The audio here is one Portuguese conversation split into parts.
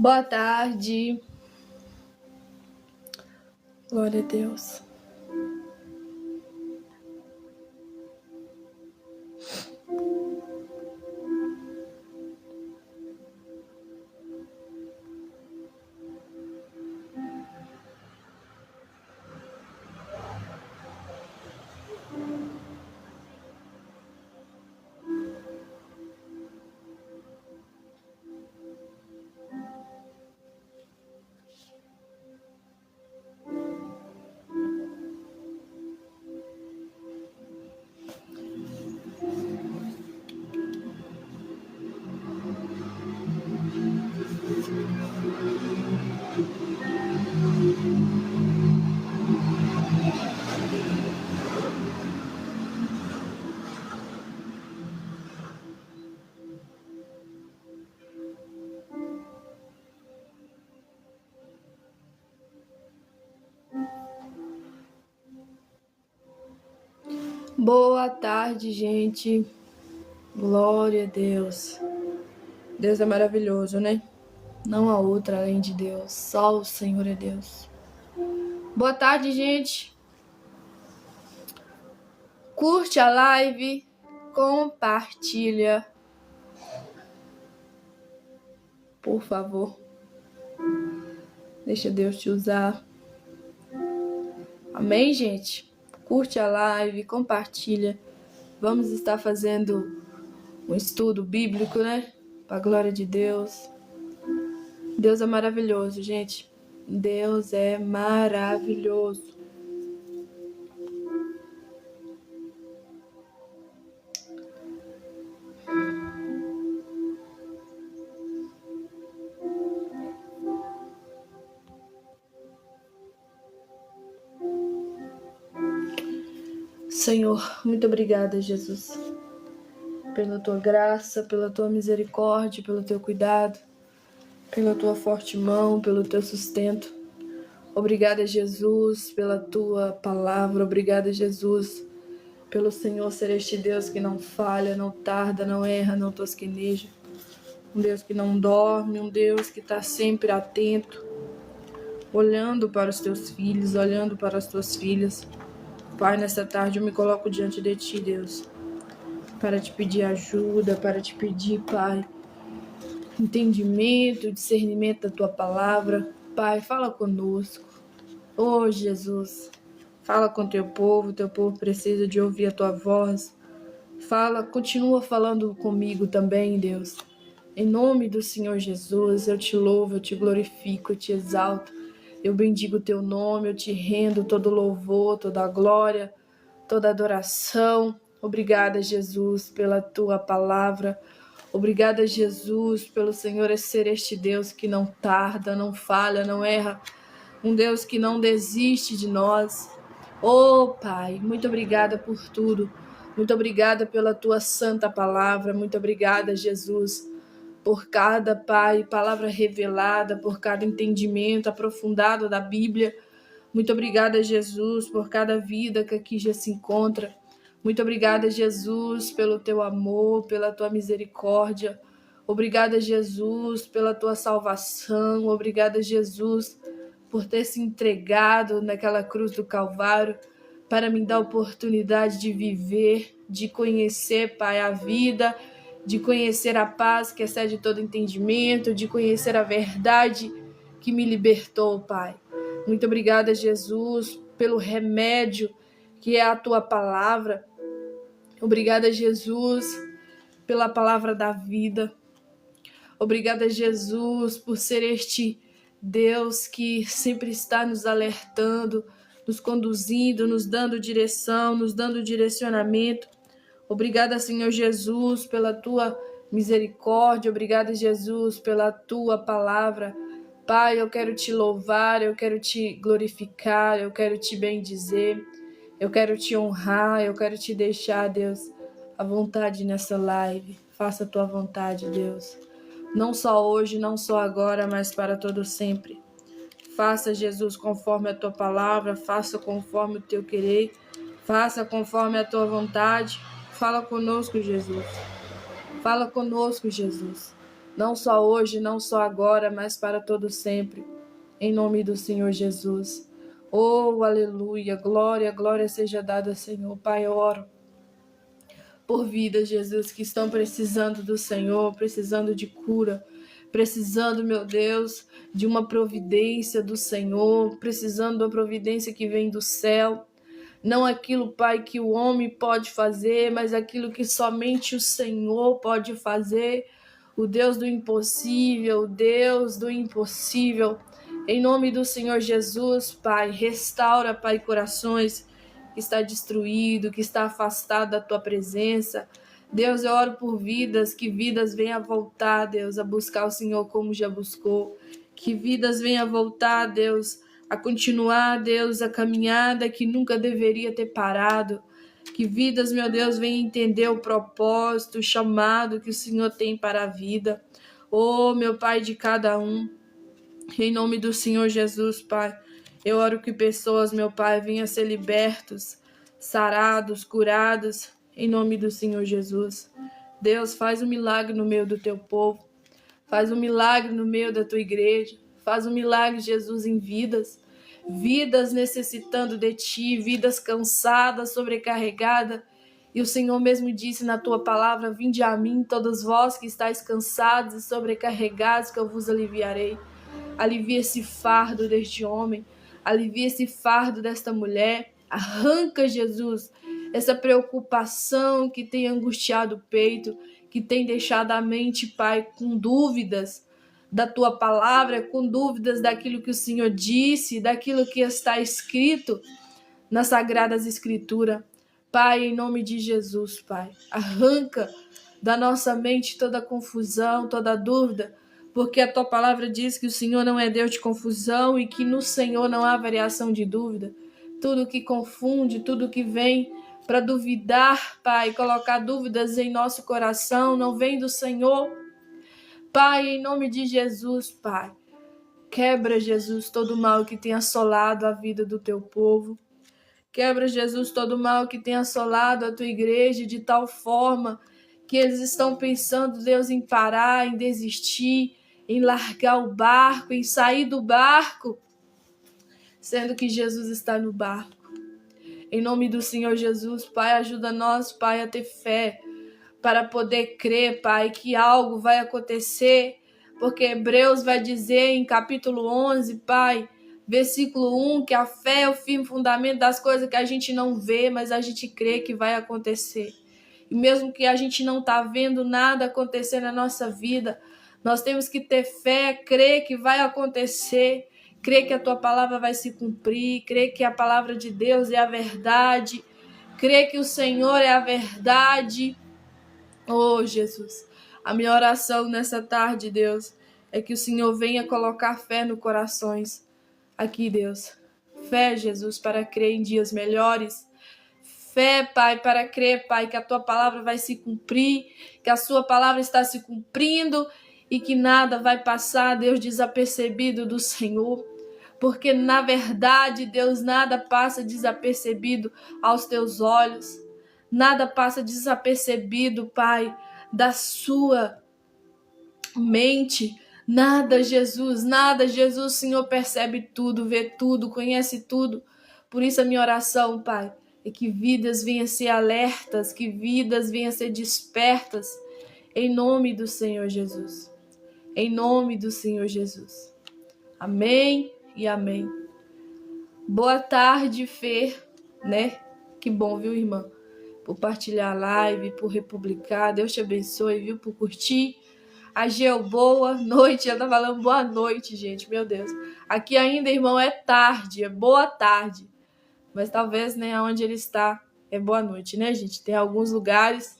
Boa tarde. Glória a Deus. Boa tarde, gente. Glória a Deus. Deus é maravilhoso, né? Não há outra além de Deus. Só o Senhor é Deus. Boa tarde, gente. Curte a live, compartilha. Por favor. Deixa Deus te usar. Amém, gente? Curte a live, compartilha. Vamos estar fazendo um estudo bíblico, né? Para a glória de Deus. Deus é maravilhoso, gente. Deus é maravilhoso. Senhor, muito obrigada, Jesus, pela tua graça, pela tua misericórdia, pelo teu cuidado, pela tua forte mão, pelo teu sustento. Obrigada, Jesus, pela tua palavra. Obrigada, Jesus, pelo Senhor ser este Deus que não falha, não tarda, não erra, não tosqueneja. Um Deus que não dorme, um Deus que está sempre atento, olhando para os teus filhos, olhando para as tuas filhas. Pai, nesta tarde eu me coloco diante de Ti, Deus, para Te pedir ajuda, para Te pedir, Pai, entendimento, discernimento da Tua palavra. Pai, fala conosco. Oh, Jesus, fala com Teu povo precisa de ouvir a Tua voz. Fala, continua falando comigo também, Deus. Em nome do Senhor Jesus, eu Te louvo, eu Te glorifico, eu Te exalto. Eu bendigo o Teu nome, eu Te rendo todo louvor, toda glória, toda adoração. Obrigada, Jesus, pela Tua palavra. Obrigada, Jesus, pelo Senhor ser este Deus que não tarda, não falha, não erra. Um Deus que não desiste de nós. Oh, Pai, muito obrigada por tudo. Muito obrigada pela Tua santa palavra. Muito obrigada, Jesus, por cada, Pai, palavra revelada, por cada entendimento aprofundado da Bíblia. Muito obrigada, Jesus, por cada vida que aqui já se encontra. Muito obrigada, Jesus, pelo Teu amor, pela Tua misericórdia. Obrigada, Jesus, pela Tua salvação. Obrigada, Jesus, por ter se entregado naquela cruz do Calvário para me dar a oportunidade de viver, de conhecer, Pai, a vida, de conhecer a paz que excede todo entendimento, de conhecer a verdade que me libertou, Pai. Muito obrigada, Jesus, pelo remédio que é a Tua palavra. Obrigada, Jesus, pela palavra da vida. Obrigada, Jesus, por ser este Deus que sempre está nos alertando, nos conduzindo, nos dando direção, nos dando direcionamento. Obrigada, Senhor Jesus, pela Tua misericórdia. Obrigada, Jesus, pela Tua palavra. Pai, eu quero Te louvar, eu quero Te glorificar, eu quero Te bendizer, eu quero Te honrar, eu quero Te deixar, Deus, à vontade nessa live. Faça a Tua vontade, Deus. Não só hoje, não só agora, mas para todo sempre. Faça, Jesus, conforme a Tua palavra, faça conforme o Teu querer, faça conforme a Tua vontade. Fala conosco, Jesus. Fala conosco, Jesus. não só hoje, não só agora, mas para todo sempre, em nome do Senhor Jesus. Oh, aleluia, glória, glória seja dada, Senhor. Pai, eu oro por vidas, Jesus, que estão precisando do Senhor, precisando de cura, precisando, meu Deus, de uma providência do Senhor, precisando de uma providência que vem do céu. Não aquilo, Pai, que o homem pode fazer, mas aquilo que somente o Senhor pode fazer. O Deus do impossível, o Deus do impossível. Em nome do Senhor Jesus, Pai, restaura, Pai, corações que está destruído, que está afastado da Tua presença. Deus, eu oro por vidas, que vidas venham voltar, Deus, a buscar o Senhor como já buscou. Que vidas venham voltar, Deus, a continuar, Deus, a caminhada que nunca deveria ter parado. Que vidas, meu Deus, venham entender o propósito, o chamado que o Senhor tem para a vida. Oh, meu Pai, de cada um. Em nome do Senhor Jesus, Pai, eu oro que pessoas, meu Pai, venham ser libertos, sarados, curados, em nome do Senhor Jesus. Deus, faz um milagre no meio do teu povo, faz um milagre no meio da tua igreja, faz um milagre, Jesus, em vidas necessitando de ti, vidas cansadas, sobrecarregadas. E o Senhor mesmo disse na tua palavra: vinde a mim, todos vós que estáis cansados e sobrecarregados, que eu vos aliviarei. Alivia esse fardo deste homem, alivia esse fardo desta mulher. Arranca, Jesus, essa preocupação que tem angustiado o peito, que tem deixado a mente, Pai, com dúvidas da tua palavra, com dúvidas daquilo que o Senhor disse, daquilo que está escrito nas Sagradas Escrituras. Pai, em nome de Jesus, Pai, arranca da nossa mente toda confusão, toda dúvida, porque a tua palavra diz que o Senhor não é Deus de confusão e que no Senhor não há variação de dúvida. Tudo que confunde, tudo que vem para duvidar, Pai, colocar dúvidas em nosso coração, não vem do Senhor. Pai, em nome de Jesus, Pai, quebra, Jesus, todo o mal que tem assolado a vida do teu povo. Quebra, Jesus, todo o mal que tem assolado a tua igreja de tal forma que eles estão pensando, Deus, em parar, em desistir, em largar o barco, em sair do barco, sendo que Jesus está no barco. Em nome do Senhor Jesus, Pai, ajuda nós, Pai, a ter fé para poder crer, Pai, que algo vai acontecer, porque Hebreus vai dizer em capítulo 11, Pai, versículo 1, que a fé é o firme fundamento das coisas que a gente não vê, mas a gente crê que vai acontecer. E mesmo que a gente não está vendo nada acontecer na nossa vida, nós temos que ter fé, crer que vai acontecer, crer que a tua palavra vai se cumprir, crer que a palavra de Deus é a verdade, crer que o Senhor é a verdade. Oh, Jesus, a minha oração nessa tarde, Deus, é que o Senhor venha colocar fé no corações aqui, Deus. Fé, Jesus, para crer em dias melhores. Fé, Pai, para crer, Pai, que a tua palavra vai se cumprir, que a sua palavra está se cumprindo e que nada vai passar, Deus, desapercebido do Senhor. Porque, na verdade, Deus, nada passa desapercebido aos teus olhos. Nada passa desapercebido, Pai, da sua mente. Nada, Jesus, o Senhor percebe tudo, vê tudo, conhece tudo. Por isso a minha oração, Pai, é que vidas venham ser alertas, que vidas venham ser despertas, em nome do Senhor Jesus. Em nome do Senhor Jesus. Amém e amém. Boa tarde, Fê, né? Que bom, viu, irmã? Por partilhar a live, por republicar. Deus te abençoe, viu? Por curtir. A Geo, boa noite. Eu tô falando boa noite, gente. Meu Deus. Aqui ainda, irmão, é tarde. É boa tarde. Mas talvez, né, onde ele está, é boa noite, né, gente? Tem alguns lugares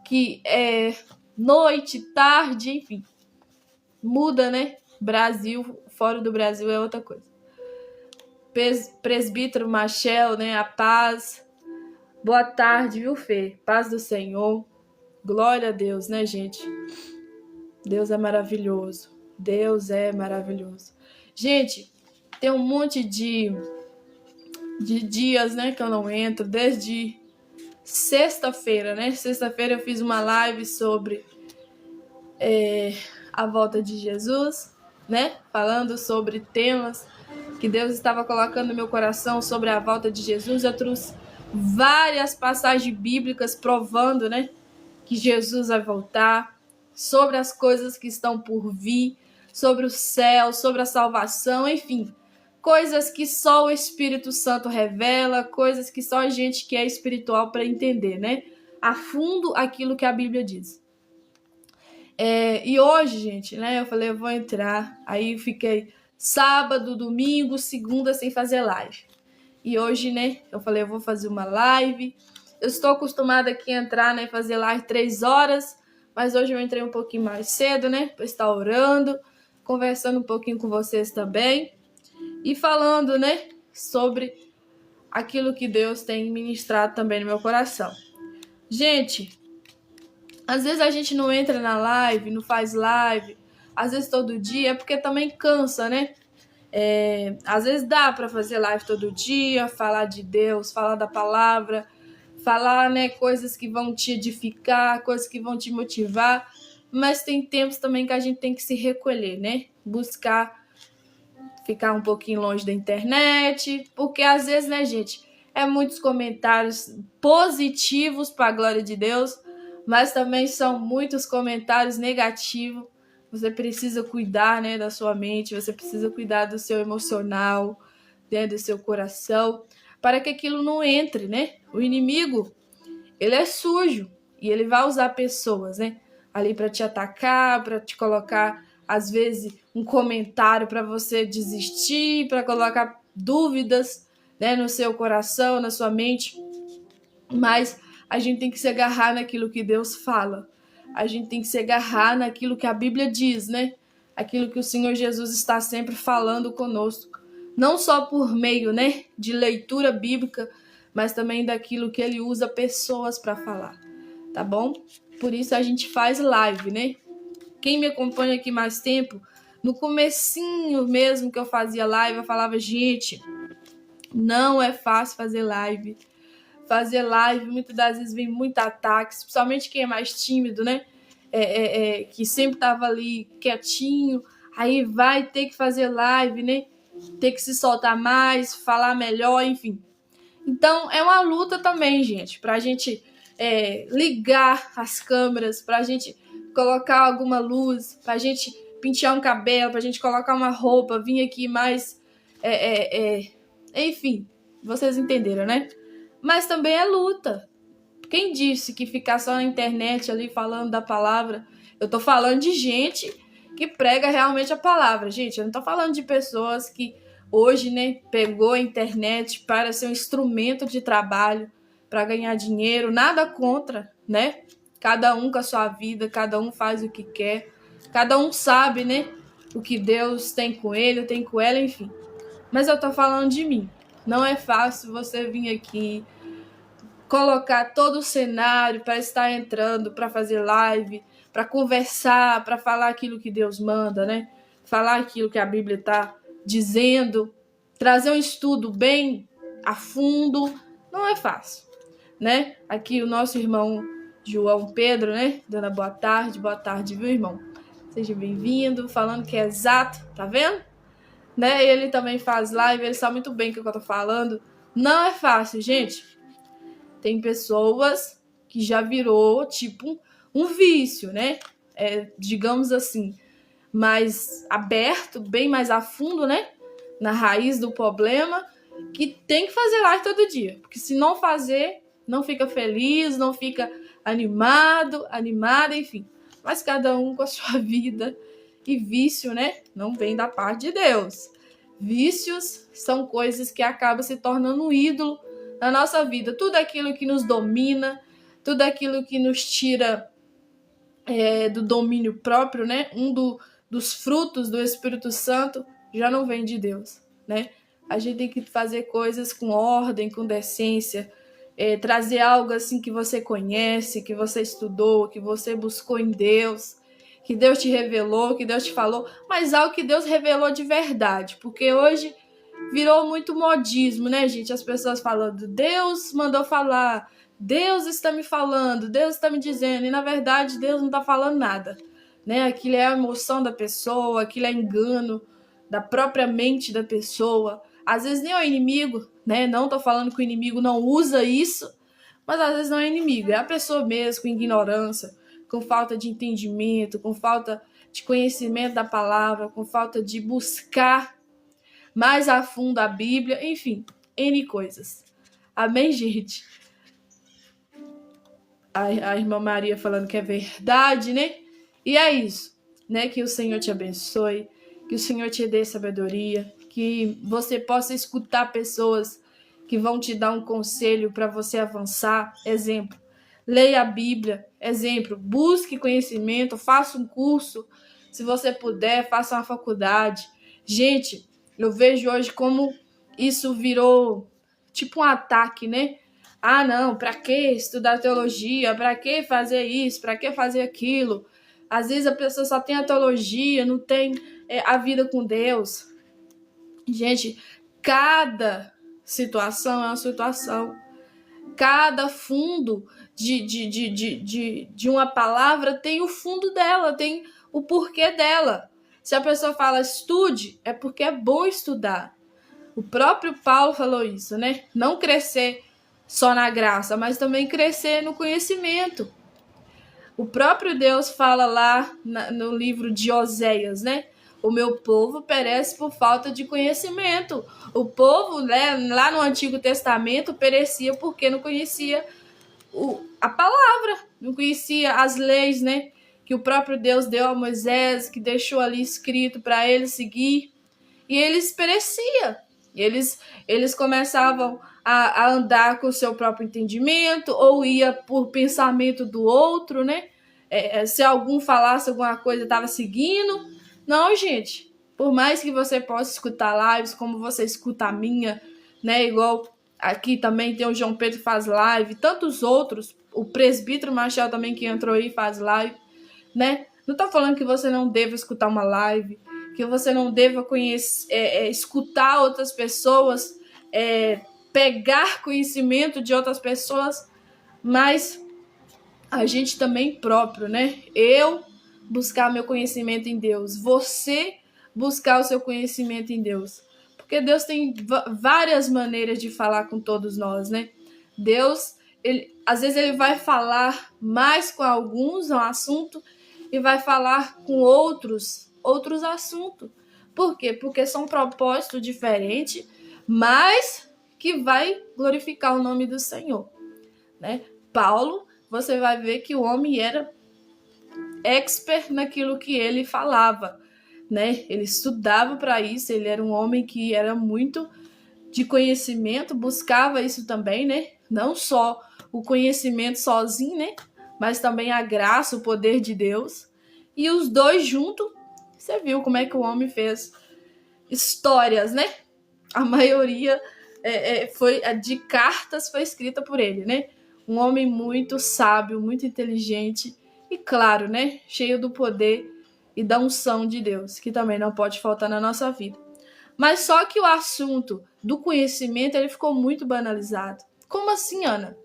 que é noite, tarde, enfim. Muda, né? Brasil, fora do Brasil é outra coisa. Presbítero Machel, né? A paz. Boa tarde, viu, Fê? Paz do Senhor. Glória a Deus, né, gente? Deus é maravilhoso. Deus é maravilhoso. Gente, tem um monte de dias, né, que eu não entro. Desde sexta-feira, né? Sexta-feira eu fiz uma live sobre a volta de Jesus, né? Falando sobre temas que Deus estava colocando no meu coração sobre a volta de Jesus. Eu trouxe várias passagens bíblicas provando, né, que Jesus vai voltar, sobre as coisas que estão por vir, sobre o céu, sobre a salvação, enfim, coisas que só o Espírito Santo revela, coisas que só a gente que é espiritual para entender, né, a fundo aquilo que a Bíblia diz. E hoje, gente, né, eu falei, eu vou entrar, aí eu fiquei sábado, domingo, segunda sem fazer live. E hoje, né, eu falei, eu vou fazer uma live. Eu estou acostumada aqui a entrar, né, fazer live 3 horas, mas hoje eu entrei um pouquinho mais cedo, né, para estar orando, conversando um pouquinho com vocês também e falando, né, sobre aquilo que Deus tem ministrado também no meu coração. Gente, às vezes a gente não entra na live, não faz live, às vezes todo dia, é porque também cansa, né? Às vezes dá para fazer live todo dia, falar de Deus, falar da palavra, falar, né, coisas que vão te edificar, coisas que vão te motivar, mas tem tempos também que a gente tem que se recolher, né? Buscar ficar um pouquinho longe da internet, porque às vezes, né, gente, muitos comentários positivos para a glória de Deus, mas também são muitos comentários negativos. Você precisa cuidar, né, da sua mente, você precisa cuidar do seu emocional, né, do seu coração, para que aquilo não entre, né? O inimigo, ele é sujo e ele vai usar pessoas, né, ali para te atacar, para te colocar, às vezes, um comentário para você desistir, para colocar dúvidas, né, no seu coração, na sua mente. Mas a gente tem que se agarrar naquilo que Deus fala. A gente tem que se agarrar naquilo que a Bíblia diz, né? Aquilo que o Senhor Jesus está sempre falando conosco. Não só por meio, né, de leitura bíblica, mas também daquilo que ele usa pessoas para falar, tá bom? Por isso a gente faz live, né? Quem me acompanha aqui mais tempo, no comecinho mesmo que eu fazia live, eu falava, gente, não é fácil fazer live. Fazer live, muitas das vezes vem muito ataque, principalmente quem é mais tímido, né? Que sempre tava ali quietinho, aí vai ter que fazer live, né? Ter que se soltar mais, falar melhor, enfim. Então, é uma luta também, gente, pra gente ligar as câmeras, pra gente colocar alguma luz, pra gente pentear um cabelo, pra gente colocar uma roupa, vir aqui mais... enfim, vocês entenderam, né? Mas também é luta. Quem disse que ficar só na internet ali falando da palavra? Eu tô falando de gente que prega realmente a palavra. Gente, eu não tô falando de pessoas que hoje, né, pegou a internet para ser um instrumento de trabalho, para ganhar dinheiro. Nada contra, né? Cada um com a sua vida, cada um faz o que quer. Cada um sabe, né, o que Deus tem com ele, tem com ela, enfim. Mas eu tô falando de mim. Não é fácil você vir aqui, colocar todo o cenário para estar entrando, para fazer live, para conversar, para falar aquilo que Deus manda, né? Falar aquilo que a Bíblia está dizendo, trazer um estudo bem a fundo, não é fácil, né? Aqui o nosso irmão João Pedro, né? Dando boa tarde, viu, irmão? Seja bem-vindo, falando que é exato, tá vendo? Né? Ele também faz live, ele sabe muito bem o que eu tô falando. Não é fácil, gente. Tem pessoas que já virou tipo um vício, né? Digamos assim, mais aberto, bem mais a fundo, né? Na raiz do problema, que tem que fazer live todo dia. Porque se não fazer, não fica feliz, não fica animada, enfim. Mas cada um com a sua vida. E vício, né? Não vem da parte de Deus. Vícios são coisas que acabam se tornando um ídolo na nossa vida. Tudo aquilo que nos domina, tudo aquilo que nos tira do domínio próprio, né? Dos frutos do Espírito Santo já não vem de Deus, né? A gente tem que fazer coisas com ordem, com decência, trazer algo assim que você conhece, que você estudou, que você buscou em Deus, que Deus te revelou, que Deus te falou, mas algo que Deus revelou de verdade, porque hoje virou muito modismo, né, gente? As pessoas falando, Deus mandou falar, Deus está me falando, Deus está me dizendo, e na verdade Deus não está falando nada, né? Aquilo é a emoção da pessoa, aquilo é engano da própria mente da pessoa. Às vezes nem é o inimigo, né? Não tô falando que o inimigo não usa isso, mas às vezes não é inimigo, é a pessoa mesmo com ignorância, com falta de entendimento, com falta de conhecimento da palavra, com falta de buscar mais a fundo a Bíblia, enfim, N coisas. Amém, gente? A irmã Maria falando que é verdade, né? E é isso, né? Que o Senhor te abençoe, que o Senhor te dê sabedoria, que você possa escutar pessoas que vão te dar um conselho para você avançar. Exemplo, leia a Bíblia. Exemplo, busque conhecimento, faça um curso. Se você puder, faça uma faculdade. Gente, eu vejo hoje como isso virou tipo um ataque, né? Ah, não, para que estudar teologia? Para que fazer isso? Para que fazer aquilo? Às vezes a pessoa só tem a teologia, não tem a vida com Deus. Gente, cada situação é uma situação. Cada fundo de uma palavra tem o fundo dela, tem o porquê dela. Se a pessoa fala estude, é porque é bom estudar. O próprio Paulo falou isso, né? Não crescer só na graça, mas também crescer no conhecimento. O próprio Deus fala lá no livro de Oséias, né? O meu povo perece por falta de conhecimento. O povo, né, lá no Antigo Testamento, perecia porque não conhecia a palavra, não conhecia as leis, né? Que o próprio Deus deu a Moisés, que deixou ali escrito para eles seguir. E eles pereciam. Eles começavam a andar com o seu próprio entendimento, ou ia por pensamento do outro, né? Se algum falasse alguma coisa, estava seguindo. Não, gente. Por mais que você possa escutar lives, como você escuta a minha, né? Igual aqui também tem o João Pedro faz live, tantos outros. O presbítero Machado também que entrou aí faz live, né? Não tô falando que você não deva escutar uma live, que você não deva escutar outras pessoas, pegar conhecimento de outras pessoas, mas a gente também próprio, né? Eu buscar meu conhecimento em Deus, você buscar o seu conhecimento em Deus, porque Deus tem várias maneiras de falar com todos nós, né? Deus, às vezes ele vai falar mais com alguns um assunto e vai falar com outros assuntos. Por quê? Porque são propósitos diferentes, mas que vai glorificar o nome do Senhor, né? Paulo, você vai ver que o homem era expert naquilo que ele falava, né? Ele estudava para isso, ele era um homem que era muito de conhecimento, buscava isso também, né? Não só o conhecimento sozinho, né? Mas também a graça, o poder de Deus. E os dois juntos, você viu como é que o homem fez histórias, né? A maioria foi de cartas foi escrita por ele, né? Um homem muito sábio, muito inteligente e, claro, né? Cheio do poder e da unção de Deus, que também não pode faltar na nossa vida. Mas só que o assunto do conhecimento, ele ficou muito banalizado. Como assim, Ana?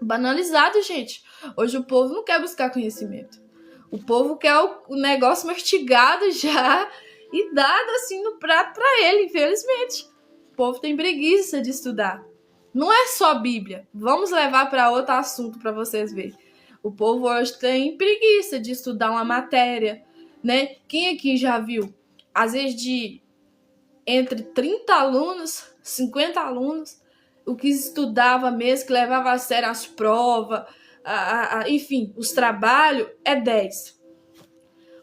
Banalizado, gente. Hoje o povo não quer buscar conhecimento. O povo quer o negócio mastigado já e dado assim no prato para ele, infelizmente. O povo tem preguiça de estudar. Não é só Bíblia. Vamos levar para outro assunto para vocês verem. O povo hoje tem preguiça de estudar uma matéria, né? Quem aqui já viu? Às vezes entre 30 alunos, 50 alunos, o que estudava mesmo, que levava a sério as provas, enfim, os trabalhos, é 10.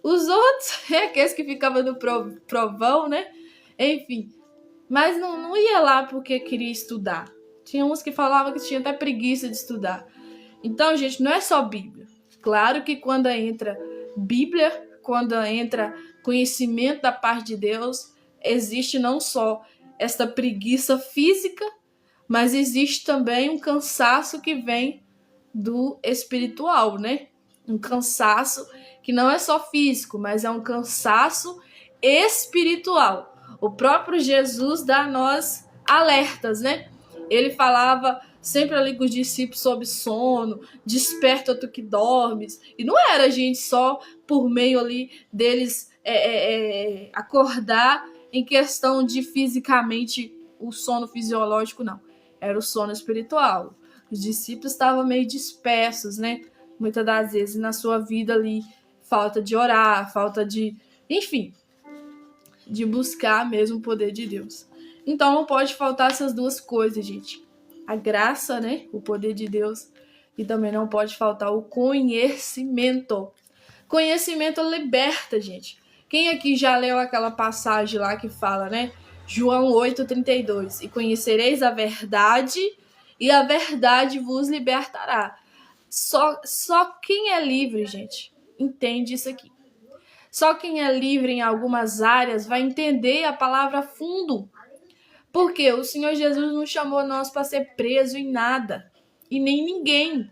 Os outros é aqueles que ficavam no provão, né? Enfim, mas não ia lá porque queria estudar. Tinha uns que falavam que tinha até preguiça de estudar. Então, gente, não é só Bíblia. Claro que quando entra Bíblia, quando entra conhecimento da parte de Deus, existe não só esta preguiça física, mas existe também um cansaço que vem do espiritual, né? Um cansaço que não é só físico, mas é um cansaço espiritual. O próprio Jesus dá a nós alertas, né? Ele falava sempre ali com os discípulos sobre sono, desperta tu que dormes. E não era, gente, só por meio ali deles acordar em questão de fisicamente o sono fisiológico, não. Era o sono espiritual. Os discípulos estavam meio dispersos, né? Muitas das vezes na sua vida ali, falta de orar, falta de, enfim, de buscar mesmo o poder de Deus. Então não pode faltar essas duas coisas, gente. A graça, né? O poder de Deus. E também não pode faltar o conhecimento. Conhecimento liberta, gente. Quem aqui já leu aquela passagem lá que fala, né? João 8,32. E conhecereis a verdade, e a verdade vos libertará. Só quem é livre, gente, entende isso aqui. Só quem é livre em algumas áreas vai entender a palavra a fundo. Porque o Senhor Jesus não chamou nós para ser preso em nada. E nem ninguém.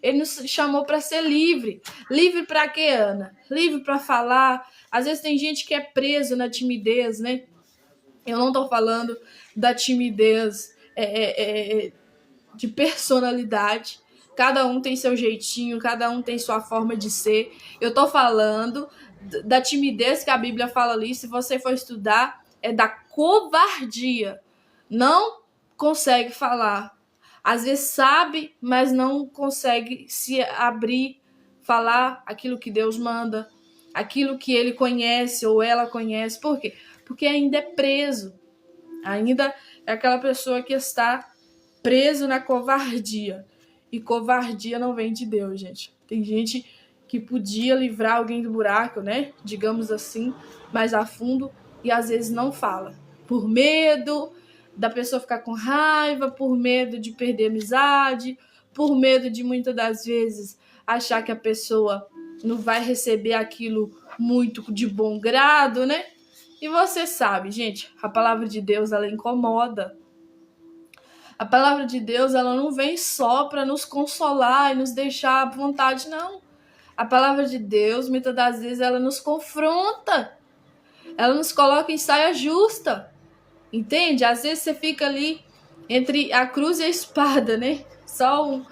Ele nos chamou para ser livre. Livre para quê, Ana? Livre para falar. Às vezes tem gente que é preso na timidez, né? Eu não estou falando da timidez de personalidade. Cada um tem seu jeitinho, cada um tem sua forma de ser. Eu estou falando da timidez que a Bíblia fala ali. Se você for estudar, é da covardia. Não consegue falar. Às vezes sabe, mas não consegue se abrir, falar aquilo que Deus manda, aquilo que ele conhece ou ela conhece. Por quê? Porque ainda é preso. Ainda é aquela pessoa que está preso na covardia. E covardia não vem de Deus, gente. Tem gente que podia livrar alguém do buraco, né? Digamos assim, mais a fundo, e às vezes não fala. Por medo da pessoa ficar com raiva, por medo de perder amizade, por medo de muitas das vezes achar que a pessoa não vai receber aquilo muito de bom grado, né? E você sabe, gente, a palavra de Deus, ela incomoda. A palavra de Deus, ela não vem só para nos consolar e nos deixar à vontade, não. A palavra de Deus, muitas das vezes, ela nos confronta. Ela nos coloca em saia justa. Entende? Às vezes você fica ali entre a cruz e a espada, né? Só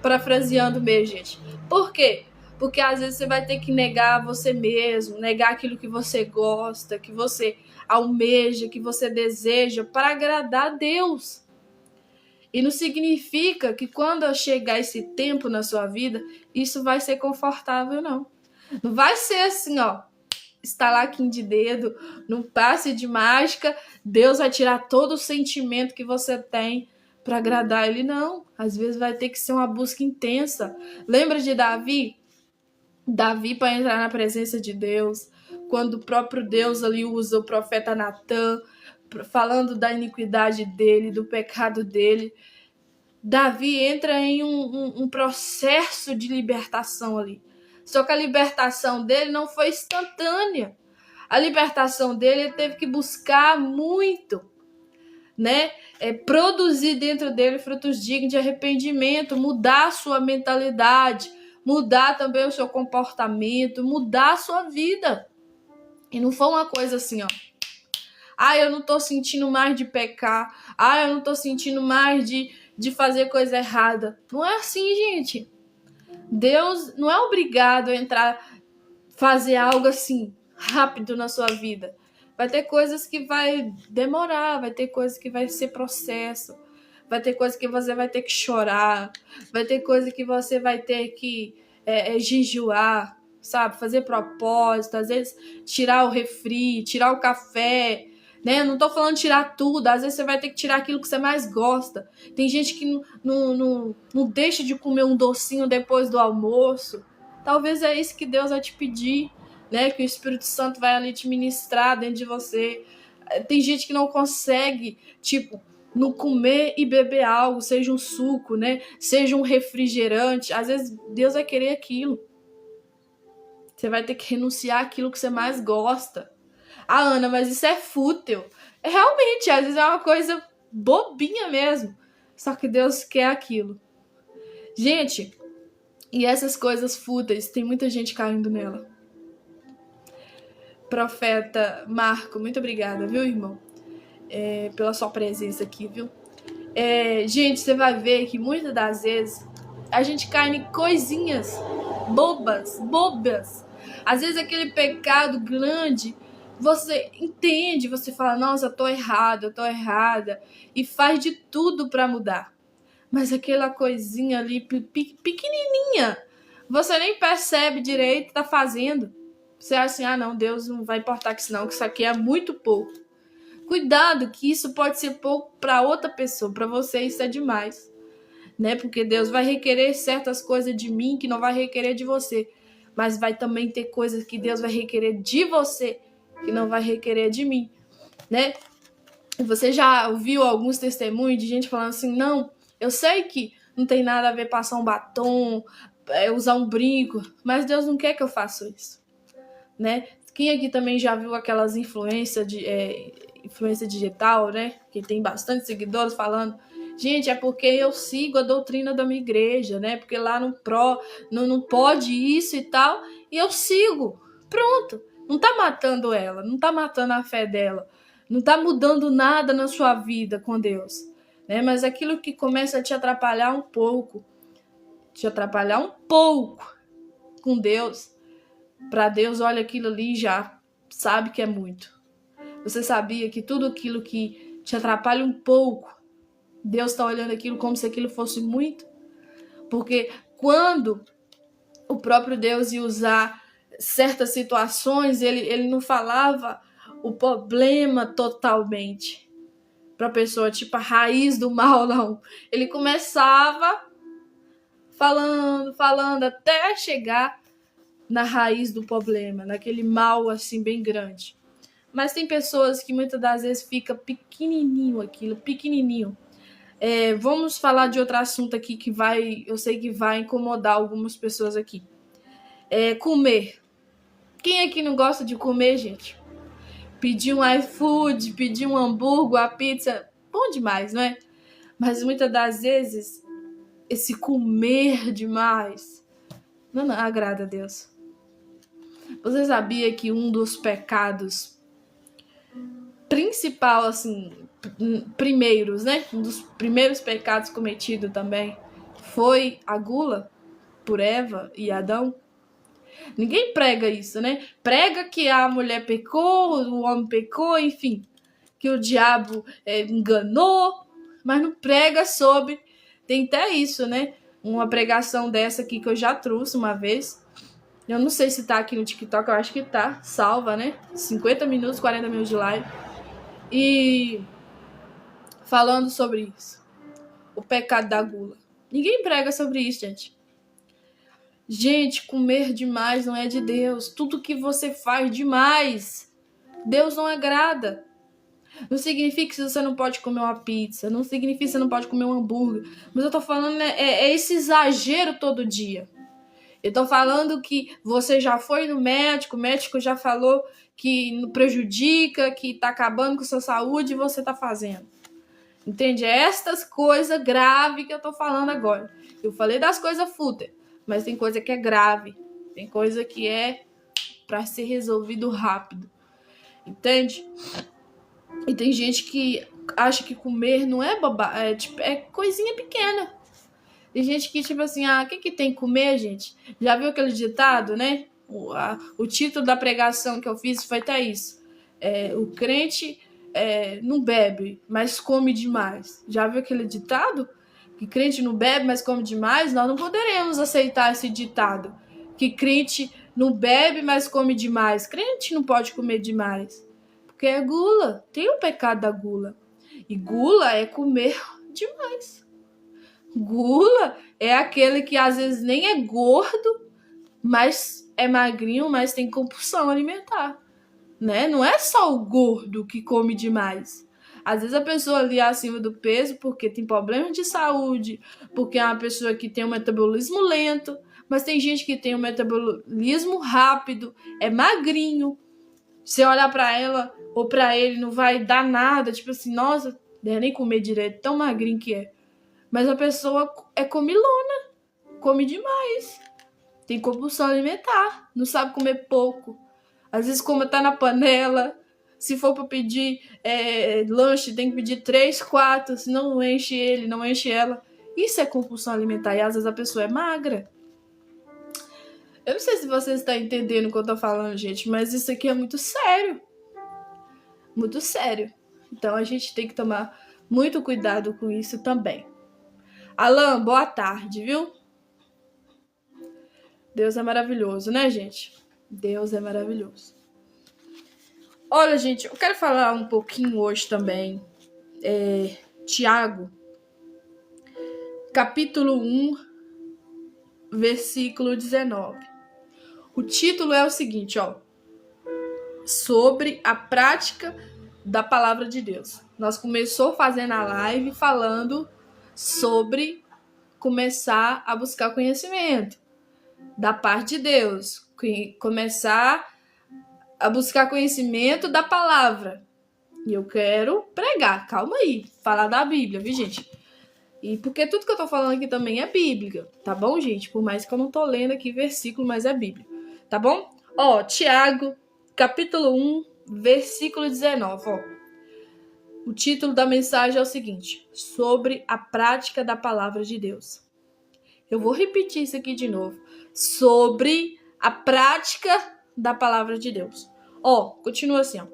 parafraseando mesmo, gente. Por quê? Porque às vezes você vai ter que negar você mesmo, negar aquilo que você gosta, que você almeja, que você deseja, para agradar a Deus. E não significa que quando chegar esse tempo na sua vida, isso vai ser confortável, não. Não vai ser assim, ó, estalaquim de dedo, num passe de mágica, Deus vai tirar todo o sentimento que você tem para agradar ele, não. Às vezes vai ter que ser uma busca intensa. Lembra de Davi? Davi, para entrar na presença de Deus, quando o próprio Deus ali usa o profeta Natan, falando da iniquidade dele, do pecado dele, Davi entra em um processo de libertação ali. Só que a libertação dele não foi instantânea. A libertação dele, ele teve que buscar muito, né? Produzir dentro dele frutos dignos de arrependimento, mudar a sua mentalidade, mudar também o seu comportamento, mudar a sua vida. E não foi uma coisa assim, ó. Eu não tô sentindo mais de pecar. Eu não tô sentindo mais de fazer coisa errada. Não é assim, gente. Deus não é obrigado a fazer algo assim, rápido na sua vida. Vai ter coisas que vai demorar, vai ter coisas que vai ser processo, vai ter coisas que você vai ter que chorar, vai ter coisas que você vai ter que jejuar, sabe? Fazer propósito, às vezes tirar o refri, tirar o café, né? Não tô falando tirar tudo, às vezes você vai ter que tirar aquilo que você mais gosta. Tem gente que não deixa de comer um docinho depois do almoço. Talvez é isso que Deus vai te pedir, né? Que o Espírito Santo vai ali te ministrar dentro de você. Tem gente que não consegue, tipo, não comer e beber algo, seja um suco, né? Seja um refrigerante. Às vezes Deus vai querer aquilo. Você vai ter que renunciar àquilo que você mais gosta. Ana, mas isso é fútil. Realmente, às vezes é uma coisa bobinha mesmo. Só que Deus quer aquilo. Gente, e essas coisas fúteis, tem muita gente caindo nela. Profeta Marco, muito obrigada, viu, irmão? Pela sua presença aqui, viu? Gente, você vai ver que muitas das vezes a gente cai em coisinhas bobas. Às vezes aquele pecado grande, você entende, você fala, nossa, eu tô errada, e faz de tudo para mudar. Mas aquela coisinha ali, pequenininha, você nem percebe direito, tá fazendo. Você acha assim, não, Deus não vai importar que isso aqui é muito pouco. Cuidado, que isso pode ser pouco para outra pessoa, para você isso é demais. Né? Porque Deus vai requerer certas coisas de mim que não vai requerer de você. Mas vai também ter coisas que Deus vai requerer de você que não vai requerer de mim, né? Você já ouviu alguns testemunhos de gente falando assim, não, eu sei que não tem nada a ver passar um batom, usar um brinco, mas Deus não quer que eu faça isso, né? Quem aqui também já viu aquelas influência digital, né? Que tem bastante seguidores falando, gente, é porque eu sigo a doutrina da minha igreja, né? Porque lá não pode isso e tal, e eu sigo. Pronto. Não tá matando ela, não tá matando a fé dela, não tá mudando nada na sua vida com Deus, né? Mas aquilo que começa a te atrapalhar um pouco com Deus, para Deus, olha aquilo ali e já sabe que é muito. Você sabia que tudo aquilo que te atrapalha um pouco, Deus está olhando aquilo como se aquilo fosse muito? Porque quando o próprio Deus ia usar certas situações, ele não falava o problema totalmente para a pessoa, tipo a raiz do mal, não. Ele começava falando até chegar na raiz do problema, naquele mal assim bem grande. Mas tem pessoas que muitas das vezes fica pequenininho. Vamos falar de outro assunto aqui que eu sei que vai incomodar algumas pessoas aqui. Comer. Quem aqui não gosta de comer, gente? Pedir um iFood, pedir um hambúrguer, a pizza, bom demais, não é? Mas muitas das vezes, esse comer demais não agrada a Deus. Você sabia que um dos pecados principal, assim, primeiros, né? Um dos primeiros pecados cometidos também foi a gula por Eva e Adão? Ninguém prega isso, né? Prega que a mulher pecou, o homem pecou, enfim, que o diabo enganou, mas não prega sobre. Tem até isso, né? Uma pregação dessa aqui que eu já trouxe uma vez. Eu não sei se tá aqui no TikTok, eu acho que tá. Salva, né? 50 minutos, 40 minutos de live. E falando sobre isso. O pecado da gula. Ninguém prega sobre isso, gente. Gente, comer demais não é de Deus. Tudo que você faz demais, Deus não agrada. Não significa que você não pode comer uma pizza, não significa que você não pode comer um hambúrguer. Mas eu tô falando, esse exagero todo dia. Eu tô falando que você já foi no médico, o médico já falou que prejudica, que tá acabando com a sua saúde e você tá fazendo. Entende? É estas coisas graves que eu tô falando agora. Eu falei das coisas fúteis, mas tem coisa que é grave. Tem coisa que é para ser resolvido rápido. Entende? E tem gente que acha que comer não é é coisinha pequena. Tem gente que, tipo assim, o que tem que comer, gente? Já viu aquele ditado, né? O título da pregação que eu fiz foi até isso. O crente não bebe, mas come demais. Já viu aquele ditado? Que crente não bebe, mas come demais? Nós não poderemos aceitar esse ditado. Que crente não bebe, mas come demais. Crente não pode comer demais. Porque é gula. Tem o pecado da gula. E gula é comer demais. Gula é aquele que às vezes nem é gordo, mas é magrinho, mas tem compulsão alimentar, né? Não é só o gordo que come demais. Às vezes a pessoa ali é acima do peso porque tem problemas de saúde, porque é uma pessoa que tem um metabolismo lento, mas tem gente que tem um metabolismo rápido, é magrinho. Você olhar pra ela ou pra ele não vai dar nada, tipo assim, nossa, deve nem comer direito, tão magrinho que é. Mas a pessoa é comilona, come demais, tem compulsão alimentar, não sabe comer pouco. Às vezes come tá na panela, se for para pedir lanche tem que pedir 3, 4, senão não enche ele, não enche ela. Isso é compulsão alimentar e às vezes a pessoa é magra. Eu não sei se vocês estão entendendo o que eu tô falando, gente, mas isso aqui é muito sério. Muito sério. Então a gente tem que tomar muito cuidado com isso também. Alan, boa tarde, viu? Deus é maravilhoso, né, gente? Deus é maravilhoso. Olha, gente, eu quero falar um pouquinho hoje também. Tiago, capítulo 1, versículo 19. O título é o seguinte, ó. Sobre a prática da palavra de Deus. Nós começou fazendo a live falando sobre começar a buscar conhecimento da parte de Deus. Começar a buscar conhecimento da palavra. E eu quero pregar, calma aí, falar da Bíblia, viu, gente? E porque tudo que eu tô falando aqui também é bíblica, tá bom, gente? Por mais que eu não tô lendo aqui versículo, mas é Bíblia, tá bom? Ó, Tiago, capítulo 1, versículo 19, ó. O título da mensagem é o seguinte: sobre a prática da palavra de Deus. Eu vou repetir isso aqui de novo. Sobre a prática da palavra de Deus. Ó, continua assim, ó.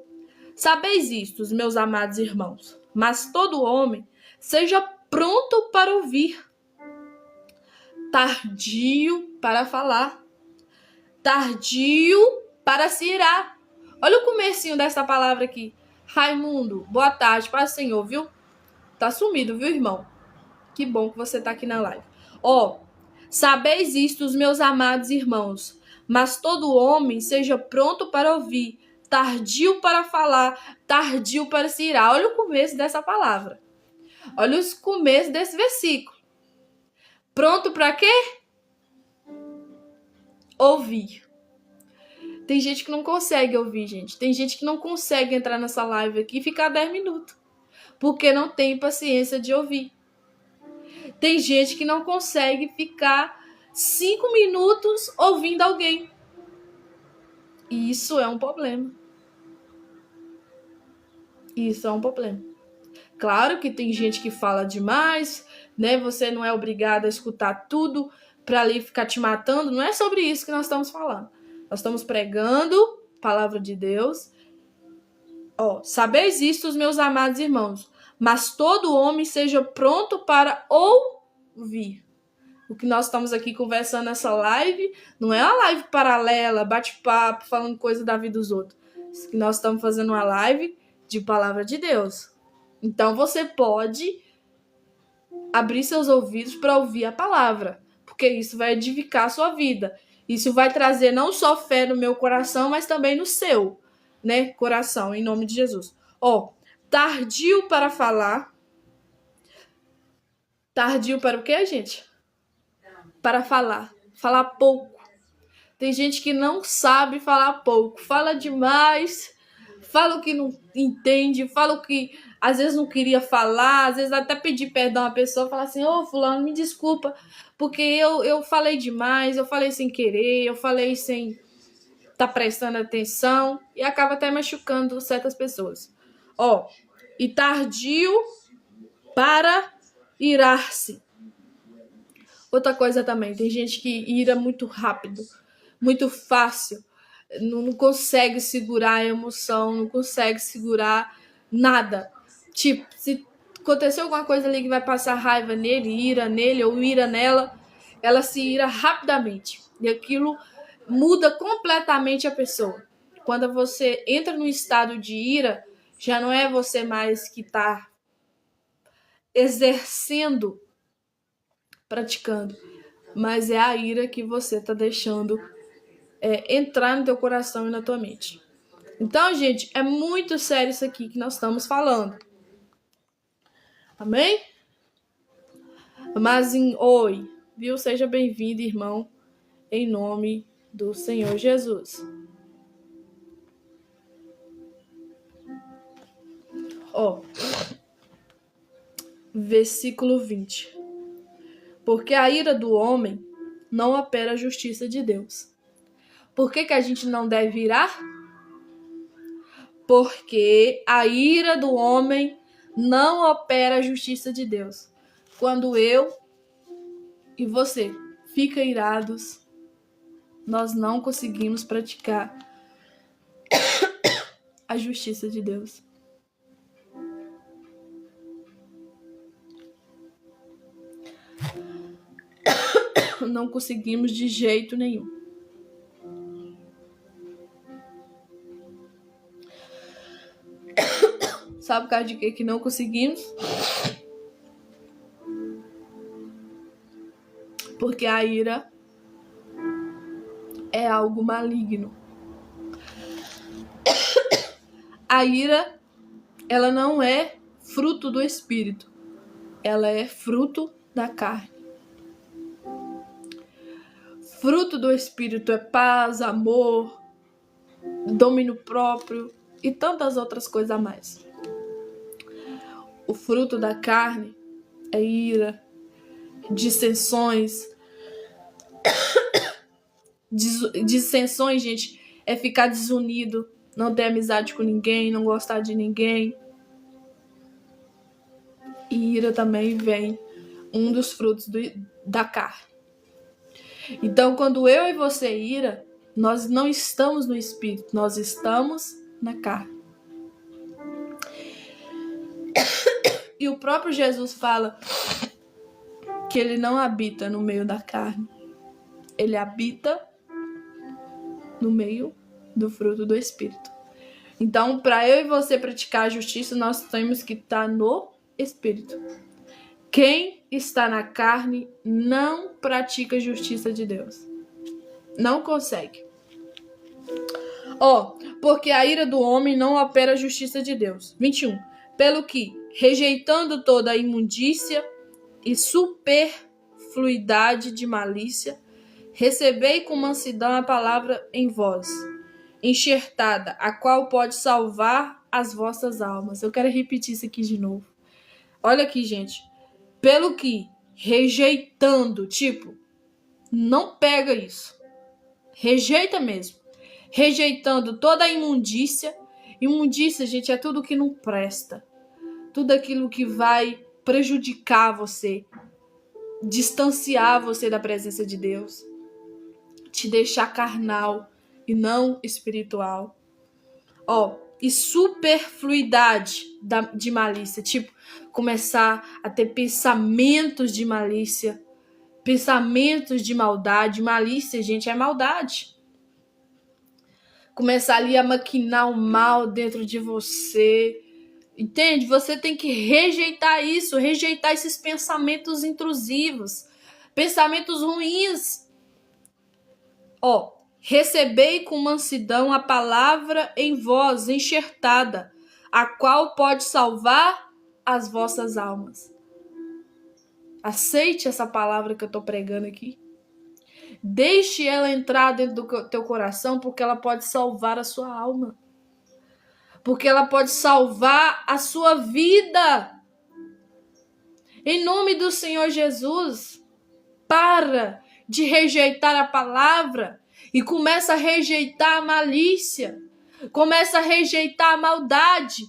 Sabeis isto, meus amados irmãos, mas todo homem seja pronto para ouvir, tardio para falar, tardio para se irar. Olha o comecinho dessa palavra aqui. Raimundo, boa tarde, paz do Senhor, viu? Tá sumido, viu, irmão? Que bom que você tá aqui na live. Ó, sabeis isto, meus amados irmãos, mas todo homem seja pronto para ouvir, tardio para falar, tardio para se irar. Olha o começo dessa palavra. Olha o começo desse versículo. Pronto para quê? Ouvir. Tem gente que não consegue ouvir, gente. Tem gente que não consegue entrar nessa live aqui e ficar 10 minutos. Porque não tem paciência de ouvir. Tem gente que não consegue ficar 5 minutos ouvindo alguém. E isso é um problema. Isso é um problema. Claro que tem gente que fala demais, né? Você não é obrigado a escutar tudo para ali ficar te matando. Não é sobre isso que nós estamos falando. Nós estamos pregando a palavra de Deus. Ó, sabeis isto, meus amados irmãos, mas todo homem seja pronto para ouvir. O que nós estamos aqui conversando nessa live não é uma live paralela, bate-papo, falando coisa da vida dos outros. Isso que nós estamos fazendo uma live de palavra de Deus. Então você pode abrir seus ouvidos para ouvir a palavra, porque isso vai edificar a sua vida. Isso vai trazer não só fé no meu coração, mas também no seu, né, coração, em nome de Jesus. Ó, tardio para falar. Tardio para o quê, gente? Para falar. Falar pouco. Tem gente que não sabe falar pouco. Fala demais. Fala o que não entende. Fala o que às vezes não queria falar. Às vezes até pedir perdão à pessoa. Falar assim, ô fulano, me desculpa. Porque eu falei demais. Eu falei sem querer. Eu falei sem estar prestando atenção. E acaba até machucando certas pessoas. Ó, e tardio para irar-se. Outra coisa também, tem gente que ira muito rápido, muito fácil, não consegue segurar a emoção, não consegue segurar nada. Tipo, se aconteceu alguma coisa ali que vai passar raiva nele, ira nele ou ira nela, ela se ira rapidamente. E aquilo muda completamente a pessoa. Quando você entra num estado de ira, já não é você mais que está exercendo, praticando, mas é a ira que você está deixando entrar no teu coração e na tua mente. Então, gente, é muito sério isso aqui que nós estamos falando. Amém? Mas oi, viu? Seja bem-vindo, irmão, em nome do Senhor Jesus. Ó, versículo 20. Porque a ira do homem não opera a justiça de Deus. Por que a gente não deve irar? Porque a ira do homem não opera a justiça de Deus. Quando eu e você fica irados, nós não conseguimos praticar a justiça de Deus. Não conseguimos de jeito nenhum. Sabe por causa de que não conseguimos? Porque a ira é algo maligno. A ira, ela não é fruto do Espírito. Ela é fruto da carne. Fruto do Espírito é paz, amor, domínio próprio e tantas outras coisas a mais. O fruto da carne é ira, dissensões. Dissensões, gente, é ficar desunido, não ter amizade com ninguém, não gostar de ninguém. E ira também vem um dos frutos da carne. Então, quando eu e você ira, nós não estamos no Espírito, nós estamos na carne. E o próprio Jesus fala que ele não habita no meio da carne. Ele habita no meio do fruto do Espírito. Então, para eu e você praticar a justiça, nós temos que estar no Espírito. Quem está na carne não pratica a justiça de Deus. Não consegue. Porque a ira do homem não opera a justiça de Deus. 21. Pelo que, rejeitando toda a imundícia e superfluidade de malícia, recebei com mansidão a palavra em vós, enxertada, a qual pode salvar as vossas almas. Eu quero repetir isso aqui de novo. Olha aqui, gente. Pelo que, rejeitando, não pega isso. Rejeita mesmo. Rejeitando toda a imundícia. Imundícia, gente, é tudo que não presta. Tudo aquilo que vai prejudicar você. Distanciar você da presença de Deus. Te deixar carnal e não espiritual. E superfluidade de malícia. Começar a ter pensamentos de malícia. Pensamentos de maldade. Malícia, gente, é maldade. Começar ali a maquinar o mal dentro de você. Entende? Você tem que rejeitar isso. Rejeitar esses pensamentos intrusivos. Pensamentos ruins. Recebei com mansidão a palavra em vós, enxertada, a qual pode salvar as vossas almas. Aceite essa palavra que eu estou pregando aqui. Deixe ela entrar dentro do teu coração, porque ela pode salvar a sua alma. Porque ela pode salvar a sua vida. Em nome do Senhor Jesus, para de rejeitar a palavra e começa a rejeitar a malícia. Começa a rejeitar a maldade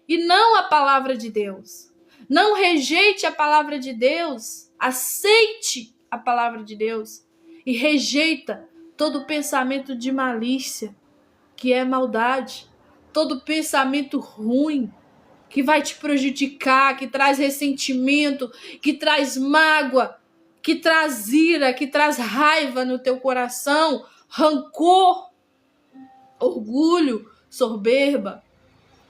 e não a palavra de Deus. Não rejeite a palavra de Deus. Aceite a palavra de Deus. E rejeita todo pensamento de malícia, que é maldade. Todo pensamento ruim, que vai te prejudicar, que traz ressentimento, que traz mágoa, que traz ira, que traz raiva no teu coração, rancor, orgulho, soberba,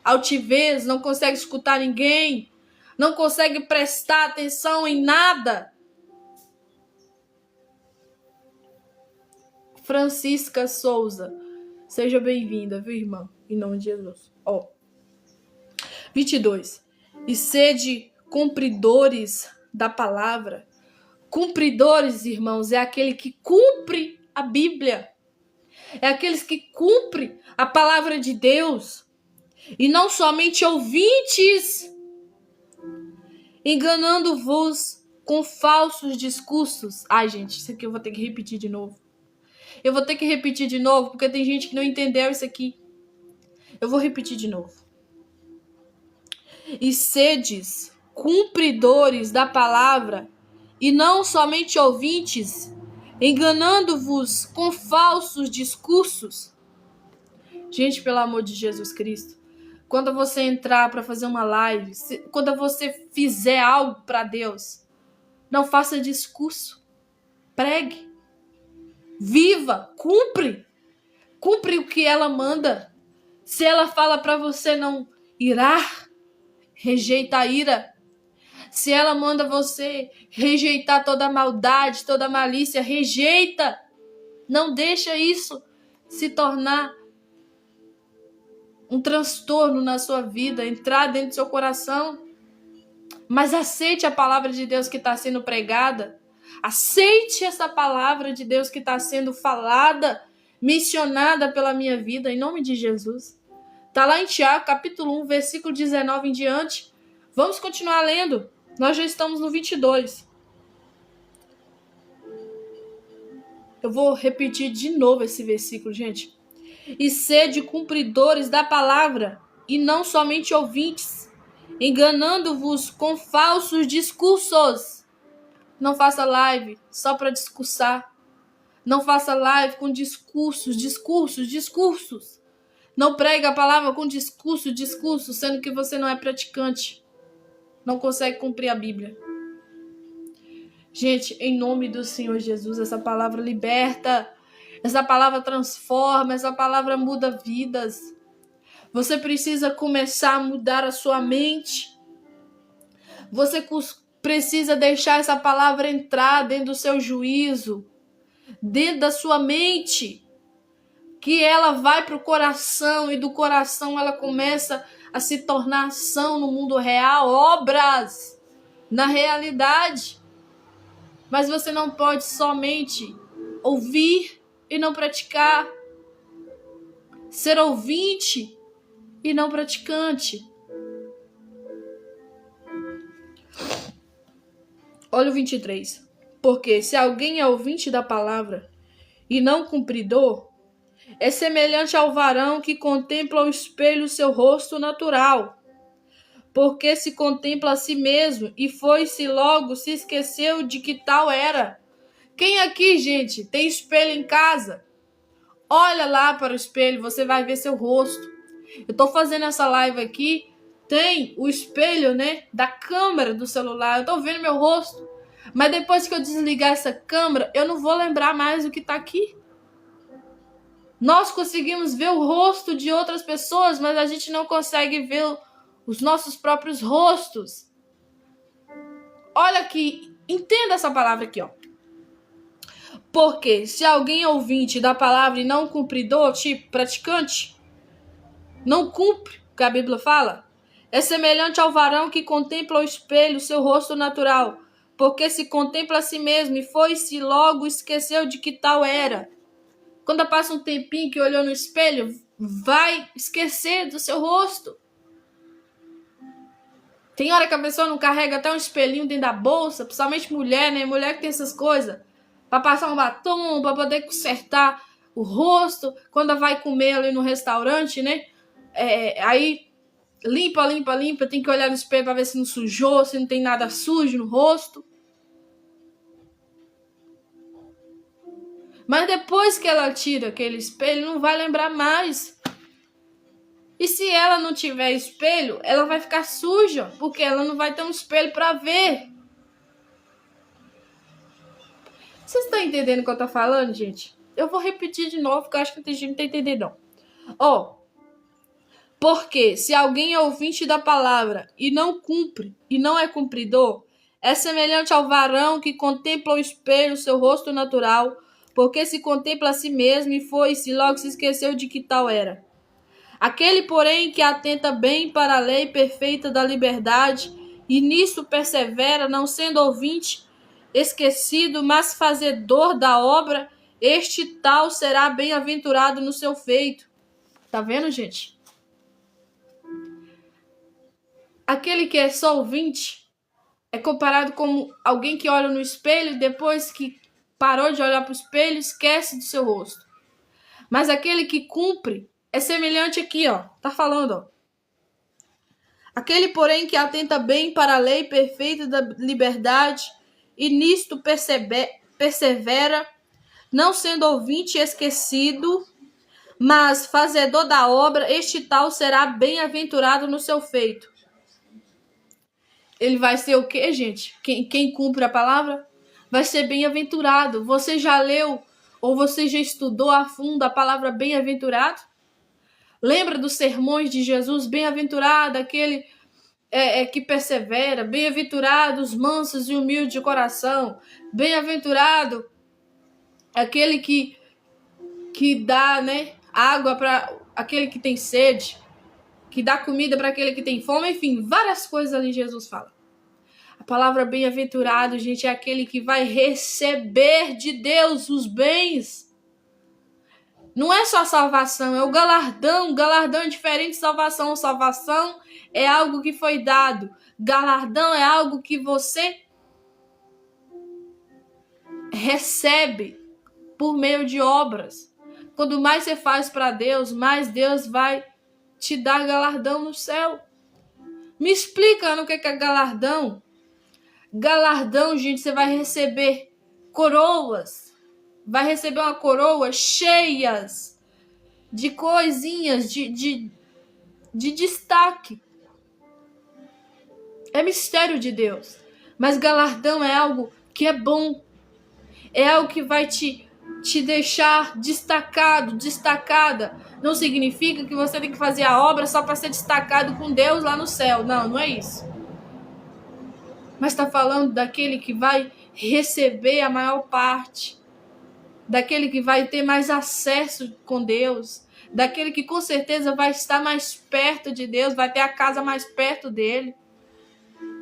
altivez, não consegue escutar ninguém, não consegue prestar atenção em nada. Francisca Souza, seja bem-vinda, viu, irmã? Em nome de Jesus. 22. E sede cumpridores da palavra. Cumpridores, irmãos, é aquele que cumpre a Bíblia. É aqueles que cumprem a palavra de Deus. E não somente ouvintes, enganando-vos com falsos discursos. Ai, gente, isso aqui eu vou ter que repetir de novo. Eu vou ter que repetir de novo, porque tem gente que não entendeu isso aqui. Eu vou repetir de novo. E sedes cumpridores da palavra, e não somente ouvintes, enganando-vos com falsos discursos. Gente, pelo amor de Jesus Cristo, quando você entrar para fazer uma live, quando você fizer algo para Deus, não faça discurso, pregue, viva, cumpre o que ela manda. Se ela fala para você não irar, rejeita a ira. Se ela manda você rejeitar toda a maldade, toda a malícia, rejeita. Não deixa isso se tornar um transtorno na sua vida, entrar dentro do seu coração. Mas aceite a palavra de Deus que está sendo pregada. Aceite essa palavra de Deus que está sendo falada, mencionada pela minha vida, em nome de Jesus. Está lá em Tiago, capítulo 1, versículo 19 em diante. Vamos continuar lendo. Nós já estamos no 22. Eu vou repetir de novo esse versículo, gente. E sede cumpridores da palavra, e não somente ouvintes, enganando-vos com falsos discursos. Não faça live só para discursar. Não faça live com discursos. Não pregue a palavra com discurso, sendo que você não é praticante. Não consegue cumprir a Bíblia. Gente, em nome do Senhor Jesus, essa palavra liberta, essa palavra transforma, essa palavra muda vidas. Você precisa começar a mudar a sua mente. Você precisa deixar essa palavra entrar dentro do seu juízo, dentro da sua mente, que ela vai para o coração e do coração ela começa a se tornar ação no mundo real, obras na realidade. Mas você não pode somente ouvir e não praticar, ser ouvinte e não praticante. Olha o 23. Porque se alguém é ouvinte da palavra e não cumpridor, é semelhante ao varão que contempla ao espelho seu rosto natural. Porque se contempla a si mesmo e foi-se logo, se esqueceu de que tal era. Quem aqui, gente, tem espelho em casa? Olha lá para o espelho, você vai ver seu rosto. Eu tô fazendo essa live aqui, tem o espelho, né, da câmera do celular. Eu tô vendo meu rosto. Mas depois que eu desligar essa câmera, eu não vou lembrar mais o que tá aqui. Nós conseguimos ver o rosto de outras pessoas, mas a gente não consegue ver os nossos próprios rostos. Olha aqui, entenda essa palavra aqui, ó. Porque se alguém é ouvinte da palavra e não cumpridor, tipo praticante, não cumpre o que a Bíblia fala, é semelhante ao varão que contempla ao espelho seu rosto natural, porque se contempla a si mesmo e foi-se logo esqueceu de que tal era. Quando passa um tempinho que olhou no espelho, vai esquecer do seu rosto. Tem hora que a pessoa não carrega até um espelhinho dentro da bolsa, principalmente mulher, né? Mulher que tem essas coisas. Para passar um batom, para poder consertar o rosto. Quando vai comer ali no restaurante, né? Aí limpa. Tem que olhar no espelho para ver se não sujou, se não tem nada sujo no rosto. Mas depois que ela tira aquele espelho, não vai lembrar mais. E se ela não tiver espelho, ela vai ficar suja, porque ela não vai ter um espelho para ver. Vocês estão entendendo o que eu tô falando, gente? Eu vou repetir de novo, porque eu acho que tem gente que não tá entendendo, não. Ó, porque se alguém é ouvinte da palavra e não cumpre, e não é cumpridor, é semelhante ao varão que contempla o espelho, seu rosto natural, porque se contempla a si mesmo e foi-se, logo se esqueceu de que tal era. Aquele, porém, que atenta bem para a lei perfeita da liberdade e nisso persevera, não sendo ouvinte esquecido, mas fazedor da obra, este tal será bem-aventurado no seu feito. Tá vendo, gente? Aquele que é só ouvinte é comparado com alguém que olha no espelho e depois que parou de olhar para o espelho, esquece do seu rosto. Mas aquele que cumpre é semelhante aqui, ó. Tá falando, ó. Aquele, porém, que atenta bem para a lei perfeita da liberdade e nisto persevera, não sendo ouvinte esquecido, mas fazedor da obra, este tal será bem-aventurado no seu feito. Ele vai ser o quê, gente? Quem cumpre a palavra vai ser bem-aventurado. Você já leu ou você já estudou a fundo a palavra bem-aventurado? Lembra dos sermões de Jesus? Bem-aventurado aquele que persevera, bem-aventurado os mansos e humildes de coração, bem-aventurado aquele que dá, né, água para aquele que tem sede, que dá comida para aquele que tem fome, enfim, várias coisas ali Jesus fala. A palavra bem-aventurado, gente, é aquele que vai receber de Deus os bens. Não é só salvação, é o galardão. Galardão é diferente de salvação. Salvação é algo que foi dado. Galardão é algo que você recebe por meio de obras. Quanto mais você faz para Deus, mais Deus vai te dar galardão no céu. Me explica no que é galardão. Galardão, gente, você vai receber coroas. Vai receber uma coroa cheias de coisinhas, de destaque. É mistério de Deus. Mas galardão é algo que é bom. É algo que vai te deixar destacado, destacada. Não significa que você tem que fazer a obra só para ser destacado com Deus lá no céu. Não, não é isso. Mas está falando daquele que vai receber a maior parte. Daquele que vai ter mais acesso com Deus. Daquele que com certeza vai estar mais perto de Deus. Vai ter a casa mais perto dele.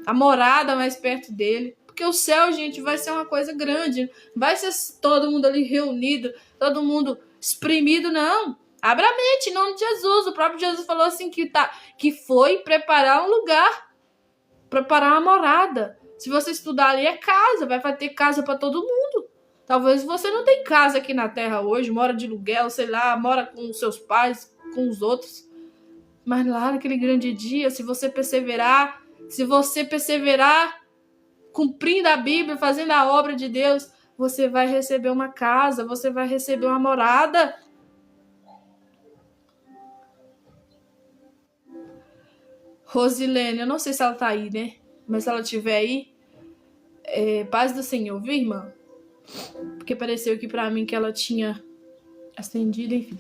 A morada mais perto dele. Porque o céu, gente, vai ser uma coisa grande. Vai ser todo mundo ali reunido, todo mundo espremido, não. Abra a mente, em nome de Jesus. O próprio Jesus falou assim que foi preparar um lugar. Preparar uma morada. Se você estudar ali, é casa. Vai ter casa para todo mundo. Talvez você não tenha casa aqui na terra hoje, mora de aluguel, sei lá, mora com os seus pais, com os outros. Mas lá naquele grande dia, se você perseverar cumprindo a Bíblia, fazendo a obra de Deus, você vai receber uma casa, você vai receber uma morada. Rosilene, eu não sei se ela tá aí, né? Mas se ela estiver aí, paz do Senhor, viu, irmã? Porque pareceu aqui pra mim que ela tinha acendido, enfim.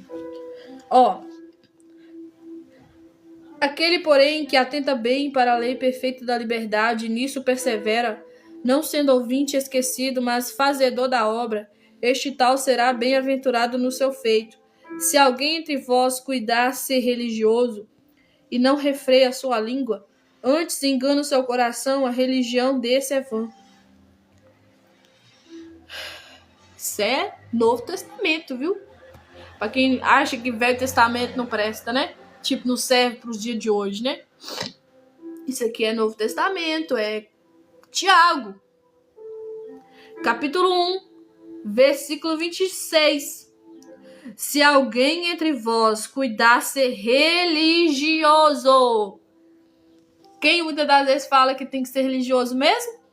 Aquele, porém, que atenta bem para a lei perfeita da liberdade, nisso persevera, não sendo ouvinte esquecido, mas fazedor da obra, este tal será bem-aventurado no seu feito. Se alguém entre vós cuidar ser religioso e não refreia a sua língua, antes engana o seu coração, a religião desse é vã. Isso é Novo Testamento, viu? Para quem acha que Velho Testamento não presta, né? Tipo, não serve para os dias de hoje, né? Isso aqui é Novo Testamento, é Tiago. Capítulo 1, versículo 26. Se alguém entre vós cuidar ser religioso. Quem muitas das vezes fala que tem que ser religioso mesmo?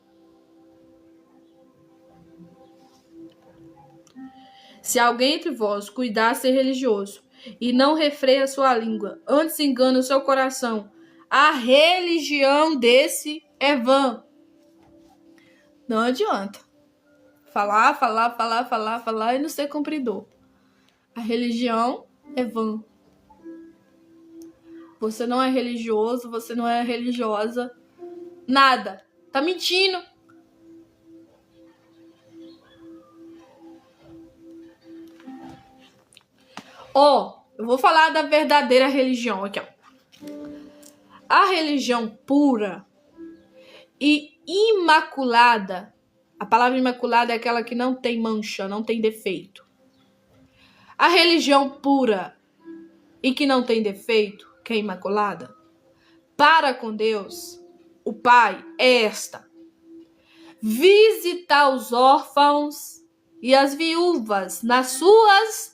Se alguém entre vós cuidar ser religioso e não refreia a sua língua, antes engana o seu coração, a religião desse é vã. Não adianta. Falar e não ser cumpridor. A religião é vã. Você não é religioso, você não é religiosa. Nada. Tá mentindo. Eu vou falar da verdadeira religião aqui, ó. A religião pura e imaculada. A palavra imaculada é aquela que não tem mancha, não tem defeito. A religião pura e que não tem defeito, que é imaculada, para com Deus, o Pai, é esta: visitar os órfãos e as viúvas nas suas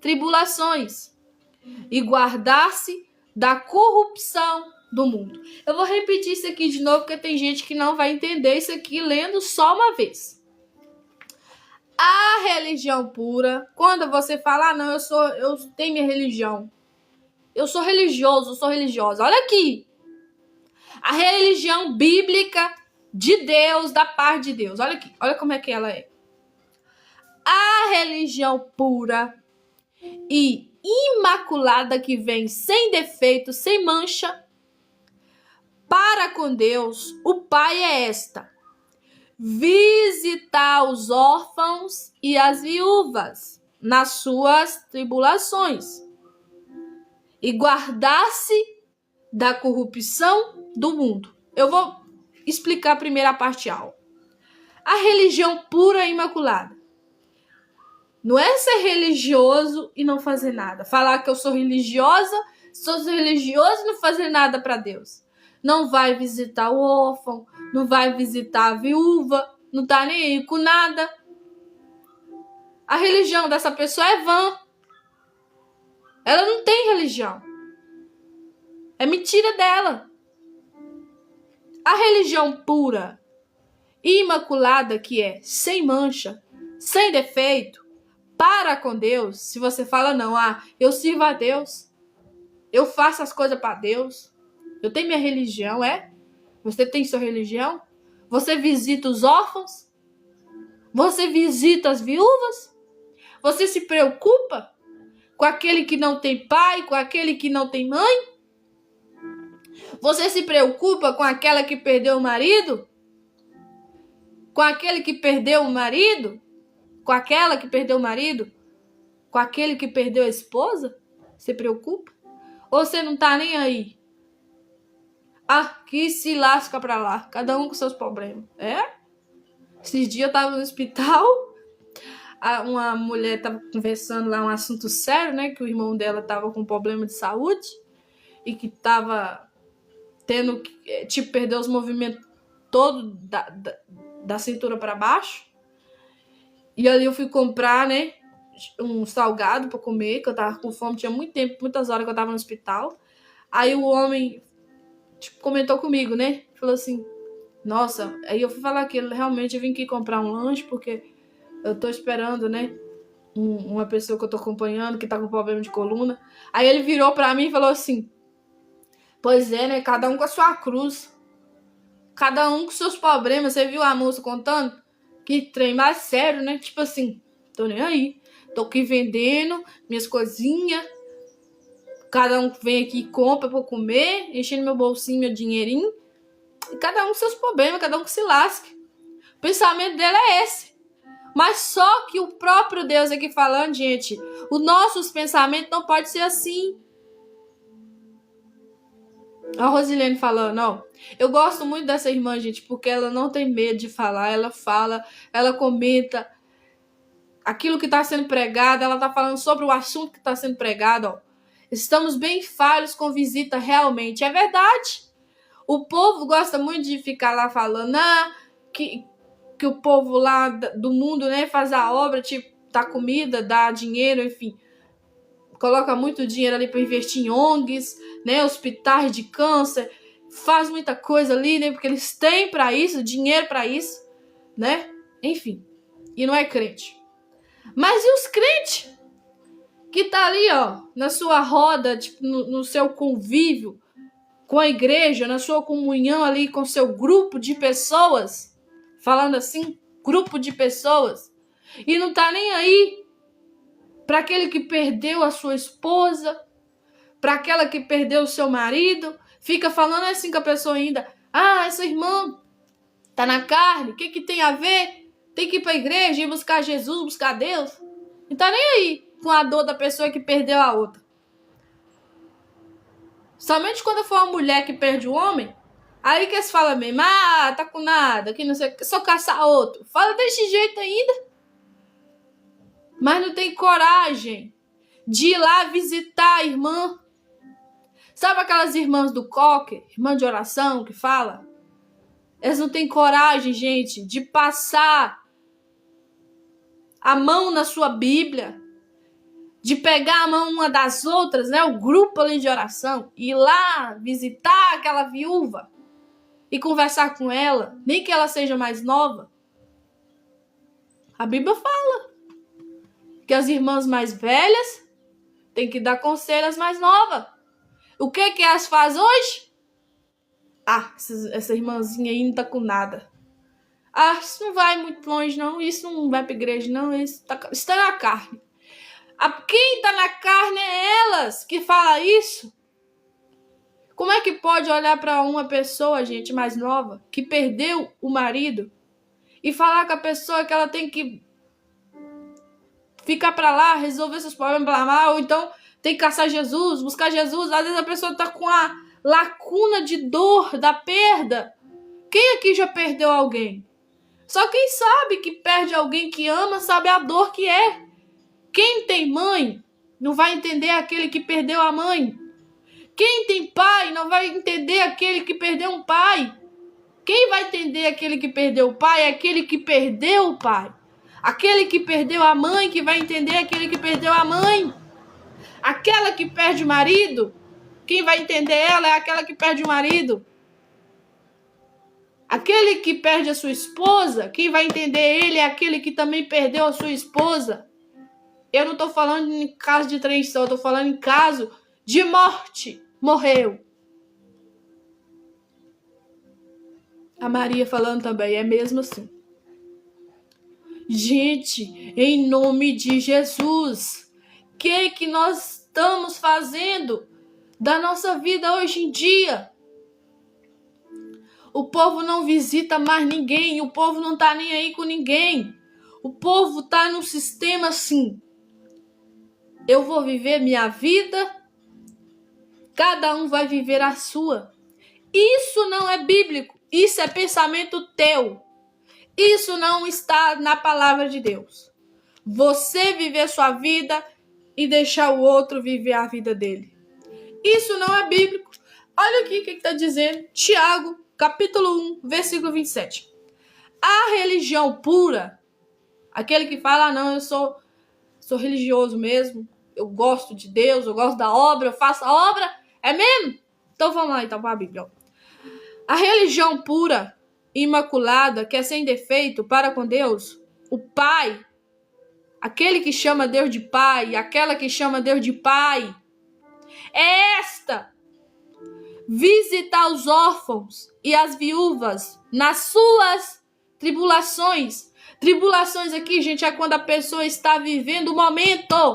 tribulações e guardar-se da corrupção do mundo. Eu vou repetir isso aqui de novo, porque tem gente que não vai entender isso aqui lendo só uma vez. A religião pura, quando você fala, não, eu tenho minha religião. Eu sou religioso, eu sou religiosa. Olha aqui. A religião bíblica de Deus, da parte de Deus. Olha aqui, olha como é que ela é. A religião pura e imaculada que vem sem defeito, sem mancha, para com Deus, o Pai é esta: visitar os órfãos e as viúvas nas suas tribulações e guardar-se da corrupção do mundo. Eu vou explicar a primeira parte A. A religião pura e imaculada não é ser religioso e não fazer nada. Falar que eu sou religioso e não fazer nada para Deus. Não vai visitar o órfão, não vai visitar a viúva, não tá nem aí com nada. A religião dessa pessoa é vã. Ela não tem religião. É mentira dela. A religião pura e imaculada, que é sem mancha, sem defeito, para com Deus, se você fala, não, eu sirvo a Deus, eu faço as coisas para Deus, eu tenho minha religião, Você tem sua religião? Você visita os órfãos? Você visita as viúvas? Você se preocupa com aquele que não tem pai, com aquele que não tem mãe? Você se preocupa com aquela que perdeu o marido? Com aquele que perdeu o marido? Com aquela que perdeu o marido? Com aquele que perdeu a esposa? Você preocupa? Ou você não tá nem aí? Que se lasca pra lá. Cada um com seus problemas. Esses dias eu tava no hospital. Uma mulher tava conversando lá um assunto sério, né? Que o irmão dela tava com problema de saúde. E que tava tendo que, perder os movimentos todos da cintura pra baixo. E ali eu fui comprar, né? Um salgado pra comer, que eu tava com fome. Tinha muito tempo, muitas horas que eu tava no hospital. Aí o homem comentou comigo, né? Falou assim, nossa, aí eu fui falar que realmente eu vim aqui comprar um lanche, porque eu tô esperando, né? Uma pessoa que eu tô acompanhando, que tá com problema de coluna. Aí ele virou pra mim e falou assim, pois é, né? Cada um com a sua cruz. Cada um com seus problemas. Você viu a moça contando? Que trem mais sério, né? Tipo assim, tô nem aí. Tô aqui vendendo minhas coisinhas. Cada um vem aqui e compra pra eu comer, enchendo meu bolsinho, meu dinheirinho. E cada um com seus problemas, cada um que se lasque. O pensamento dele é esse. Mas só que o próprio Deus aqui falando, gente, os nossos pensamentos não podem ser assim. A Rosilene falando, ó. Eu gosto muito dessa irmã, gente, porque ela não tem medo de falar. Ela fala, ela comenta aquilo que está sendo pregado. Ela tá falando sobre o assunto que está sendo pregado, ó. Estamos bem falhos com visita, realmente. É verdade. O povo gosta muito de ficar lá falando que o povo lá do mundo, né, faz a obra, tipo, dá comida, dá dinheiro, enfim. Coloca muito dinheiro ali para investir em ONGs, né, hospitais de câncer. Faz muita coisa ali, né, porque eles têm para isso, dinheiro para isso, né? Enfim. E não é crente. Mas e os crentes? Que tá ali, ó, na sua roda, tipo, no seu convívio com a igreja, na sua comunhão ali com seu grupo de pessoas, falando assim, grupo de pessoas, e não tá nem aí para aquele que perdeu a sua esposa, para aquela que perdeu o seu marido, fica falando assim com a pessoa ainda, essa irmã tá na carne, o que tem a ver? Tem que ir pra igreja, ir buscar Jesus, buscar Deus. Não tá nem aí com a dor da pessoa que perdeu a outra. Somente quando for uma mulher que perde o homem, aí que eles falam mesmo, tá com nada, que não sei, só caçar outro. Fala desse jeito ainda. Mas não tem coragem de ir lá visitar a irmã. Sabe aquelas irmãs do coque, irmã de oração que fala? Elas não têm coragem, gente, de passar a mão na sua Bíblia, de pegar a mão uma das outras, né, o grupo ali de oração, ir lá visitar aquela viúva e conversar com ela, nem que ela seja mais nova. A Bíblia fala que as irmãs mais velhas têm que dar conselho às mais novas. O que elas fazem hoje? Essa irmãzinha aí não tá com nada. Isso não vai muito longe, não. Isso não vai pra igreja, não. Isso tá na carne. Quem tá na carne é elas que fala isso. Como é que pode olhar para uma pessoa, gente, mais nova, que perdeu o marido, e falar com a pessoa que ela tem que ficar para lá, resolver seus problemas para lá, ou então tem que caçar Jesus, buscar Jesus? Às vezes a pessoa tá com a lacuna de dor da perda. Quem aqui já perdeu alguém? Só quem sabe que perde alguém que ama sabe a dor que é. Quem tem mãe não vai entender aquele que perdeu a mãe. Quem tem pai não vai entender aquele que perdeu um pai. Quem vai entender aquele que perdeu o pai é aquele que perdeu o pai. Aquele que perdeu a mãe que vai entender aquele que perdeu a mãe. Aquela que perde o marido, quem vai entender ela é aquela que perde o marido. Aquele que perde a sua esposa, quem vai entender ele é aquele que também perdeu a sua esposa. Eu não estou falando em caso de traição, eu estou falando em caso de morte. Morreu. A Maria falando também, é mesmo assim. Gente, em nome de Jesus, o que nós estamos fazendo da nossa vida hoje em dia? O povo não visita mais ninguém, o povo não tá nem aí com ninguém. O povo tá num sistema assim. Eu vou viver minha vida, cada um vai viver a sua. Isso não é bíblico, isso é pensamento teu. Isso não está na palavra de Deus. Você viver sua vida e deixar o outro viver a vida dele. Isso não é bíblico. Olha aqui o que está dizendo Tiago, capítulo 1, versículo 27. A religião pura, aquele que fala, não, eu sou religioso mesmo, eu gosto de Deus, eu gosto da obra, eu faço a obra, é mesmo? Então vamos lá então para a Bíblia. A religião pura, imaculada, que é sem defeito para com Deus, o Pai, aquele que chama Deus de Pai, aquela que chama Deus de Pai, é esta: visitar os órfãos e as viúvas nas suas tribulações. Tribulações aqui, gente, é quando a pessoa está vivendo o momento.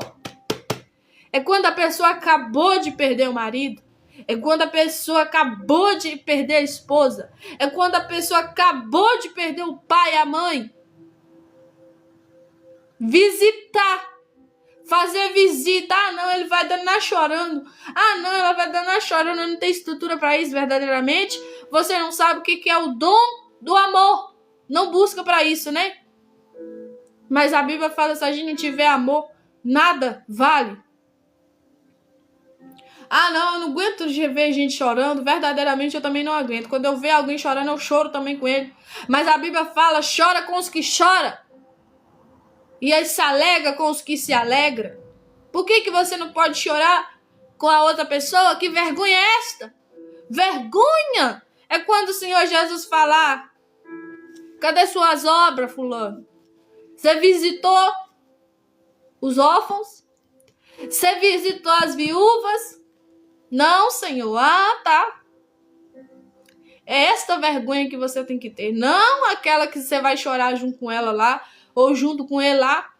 É quando a pessoa acabou de perder o marido. É quando a pessoa acabou de perder a esposa. É quando a pessoa acabou de perder o pai e a mãe. Visitar. Fazer visita. Não, ele vai danar chorando. Não, ela vai danar chorando. Não tem estrutura para isso verdadeiramente. Você não sabe o que é o dom do amor. Não busca para isso, né? Mas a Bíblia fala, se a gente não tiver amor, nada vale. Não, eu não aguento de ver gente chorando. Verdadeiramente eu também não aguento. Quando eu ver alguém chorando, eu choro também com ele. Mas a Bíblia fala, chora com os que choram. E aí se alegra com os que se alegram. Por que você não pode chorar com a outra pessoa? Que vergonha é esta? Vergonha é quando o Senhor Jesus falar, cadê suas obras, fulano? Você visitou os órfãos? Você visitou as viúvas? Não, Senhor. Tá. É esta vergonha que você tem que ter. Não aquela que você vai chorar junto com ela lá, ou junto com ele lá.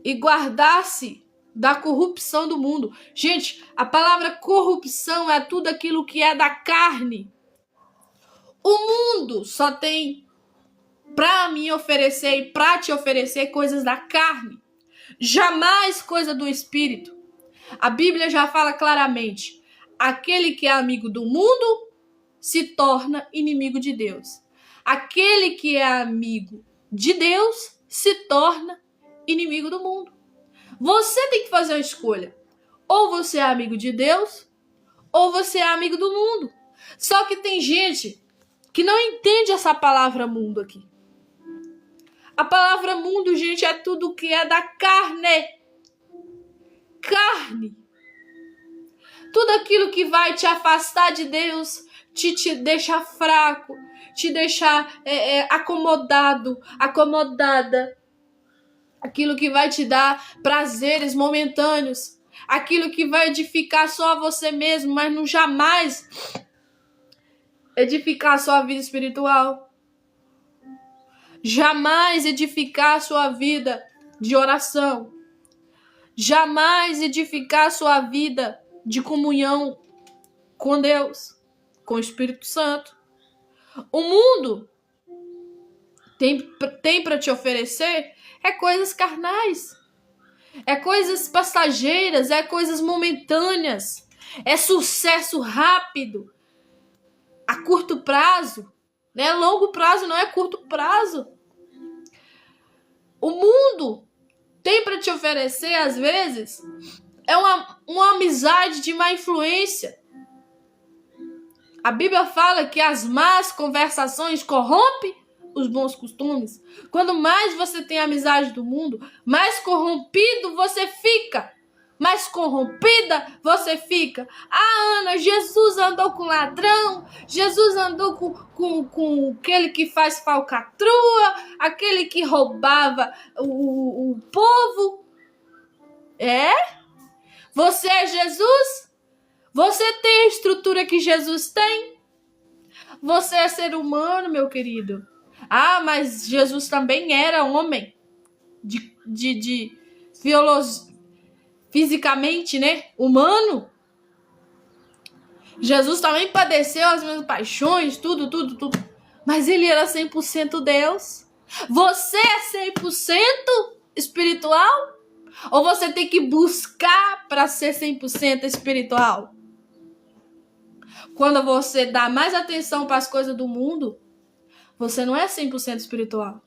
E guardar-se da corrupção do mundo. Gente, a palavra corrupção é tudo aquilo que é da carne. O mundo só tem para me oferecer e para te oferecer coisas da carne. Jamais coisa do espírito. A Bíblia já fala claramente: aquele que é amigo do mundo se torna inimigo de Deus. Aquele que é amigo de Deus se torna inimigo do mundo. Você tem que fazer uma escolha. Ou você é amigo de Deus, ou você é amigo do mundo. Só que tem gente que não entende essa palavra mundo aqui. A palavra mundo, gente, é tudo que é da carne. Carne. Tudo aquilo que vai te afastar de Deus, te deixar fraco, te deixar acomodado, acomodada. Aquilo que vai te dar prazeres momentâneos. Aquilo que vai edificar só a você mesmo, mas não jamais edificar a sua vida espiritual. Jamais edificar a sua vida de oração. Jamais edificar a sua vida de comunhão com Deus, com o Espírito Santo. O mundo tem para te oferecer coisas carnais, coisas passageiras, coisas momentâneas, sucesso rápido, a curto prazo, né? Longo prazo não é curto prazo. O mundo tem para te oferecer, às vezes, uma amizade de má influência. A Bíblia fala que as más conversações corrompem os bons costumes. Quando mais você tem amizade do mundo, mais corrompido você fica. Mais corrompida você fica. Ah, Ana, Jesus andou com ladrão. Jesus andou com aquele que faz falcatrua. Aquele que roubava o povo. Você é Jesus? Você tem a estrutura que Jesus tem? Você é ser humano, meu querido. Ah, mas Jesus também era homem. Fisicamente, né? Humano. Jesus também padeceu as mesmas paixões, tudo. Mas ele era 100% Deus. Você é 100% espiritual? Ou você tem que buscar para ser 100% espiritual? Quando você dá mais atenção para as coisas do mundo, você não é 100% espiritual.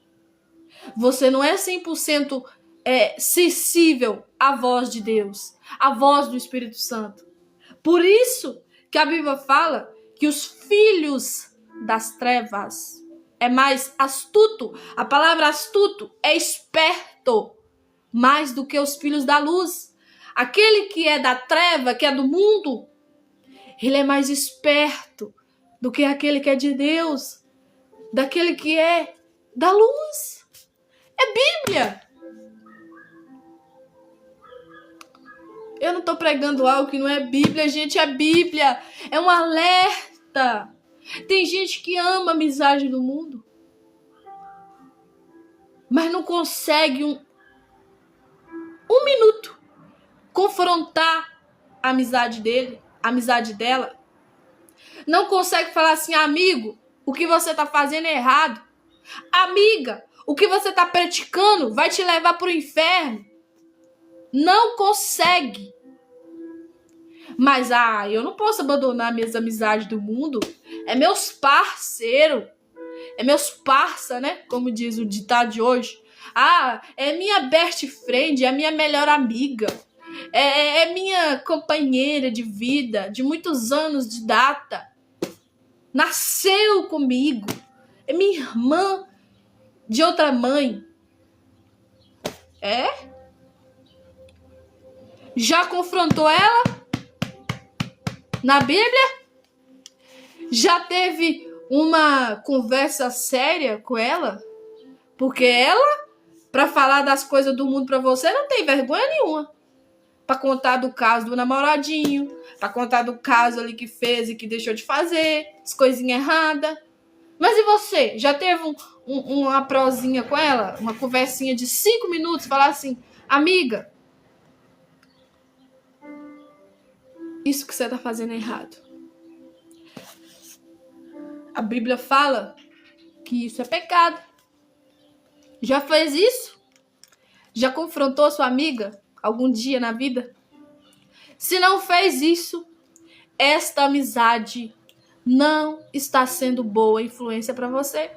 Você não é 100% sensível à voz de Deus, à voz do Espírito Santo. Por isso que a Bíblia fala que os filhos das trevas é mais astuto. A palavra astuto é esperto, mais do que os filhos da luz. Aquele que é da treva, que é do mundo, ele é mais esperto do que aquele que é de Deus, daquele que é da luz. É Bíblia. Eu não estou pregando algo que não é Bíblia, gente, é Bíblia. É um alerta. Tem gente que ama a amizade do mundo, mas não consegue um minuto confrontar a amizade dele, a amizade dela. Não consegue falar assim, amigo, o que você está fazendo é errado. Amiga, o que você está praticando vai te levar para o inferno. Não consegue. Mas, eu não posso abandonar minhas amizades do mundo. É meus parceiros. É meus parça, né? Como diz o ditado de hoje. É minha best friend, é minha melhor amiga. É minha companheira de vida, de muitos anos de data. Nasceu comigo. É minha irmã de outra mãe. Já confrontou ela na Bíblia? Já teve uma conversa séria com ela? Porque ela, para falar das coisas do mundo para você, não tem vergonha nenhuma. Para contar do caso do namoradinho, para contar do caso ali que fez e que deixou de fazer, as coisinhas erradas. Mas e você? Já teve uma prosinha com ela? Uma conversinha de 5 minutos? Falar assim, amiga, isso que você tá fazendo é errado. A Bíblia fala que isso é pecado. Já fez isso? Já confrontou sua amiga algum dia na vida? Se não fez isso, esta amizade não está sendo boa influência para você.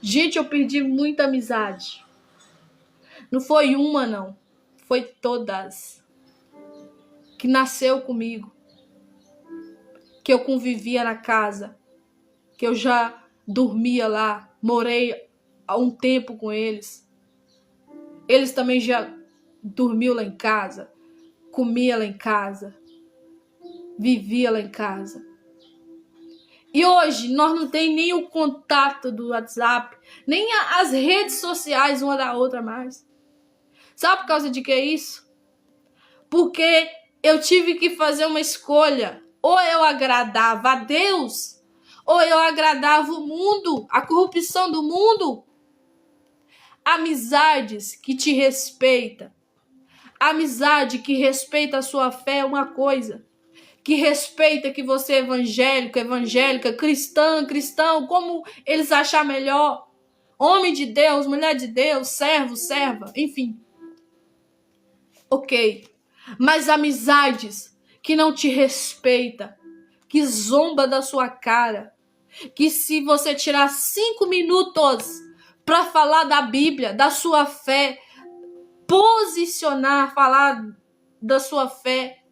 Gente, eu perdi muita amizade. Não foi uma, não. Foi todas. Que nasceu comigo. Que eu convivia na casa. Que eu já dormia lá. Morei há um tempo com eles. Eles também já dormiam lá em casa. Comia lá em casa. Vivia lá em casa. E hoje nós não tem nem o contato do WhatsApp, nem as redes sociais uma da outra mais. Sabe por causa de que é isso? Porque eu tive que fazer uma escolha. Ou eu agradava a Deus, ou eu agradava o mundo, a corrupção do mundo. Amizades que te respeitam. Amizade que respeita a sua fé é uma coisa. Que respeita que você é evangélico, evangélica, cristão, como eles achar melhor. Homem de Deus, mulher de Deus, servo, serva, enfim. Ok. Mas amizades que não te respeita, que zomba da sua cara, que se você tirar 5 minutos para falar da Bíblia, da sua fé, posicionar, falar da sua fé,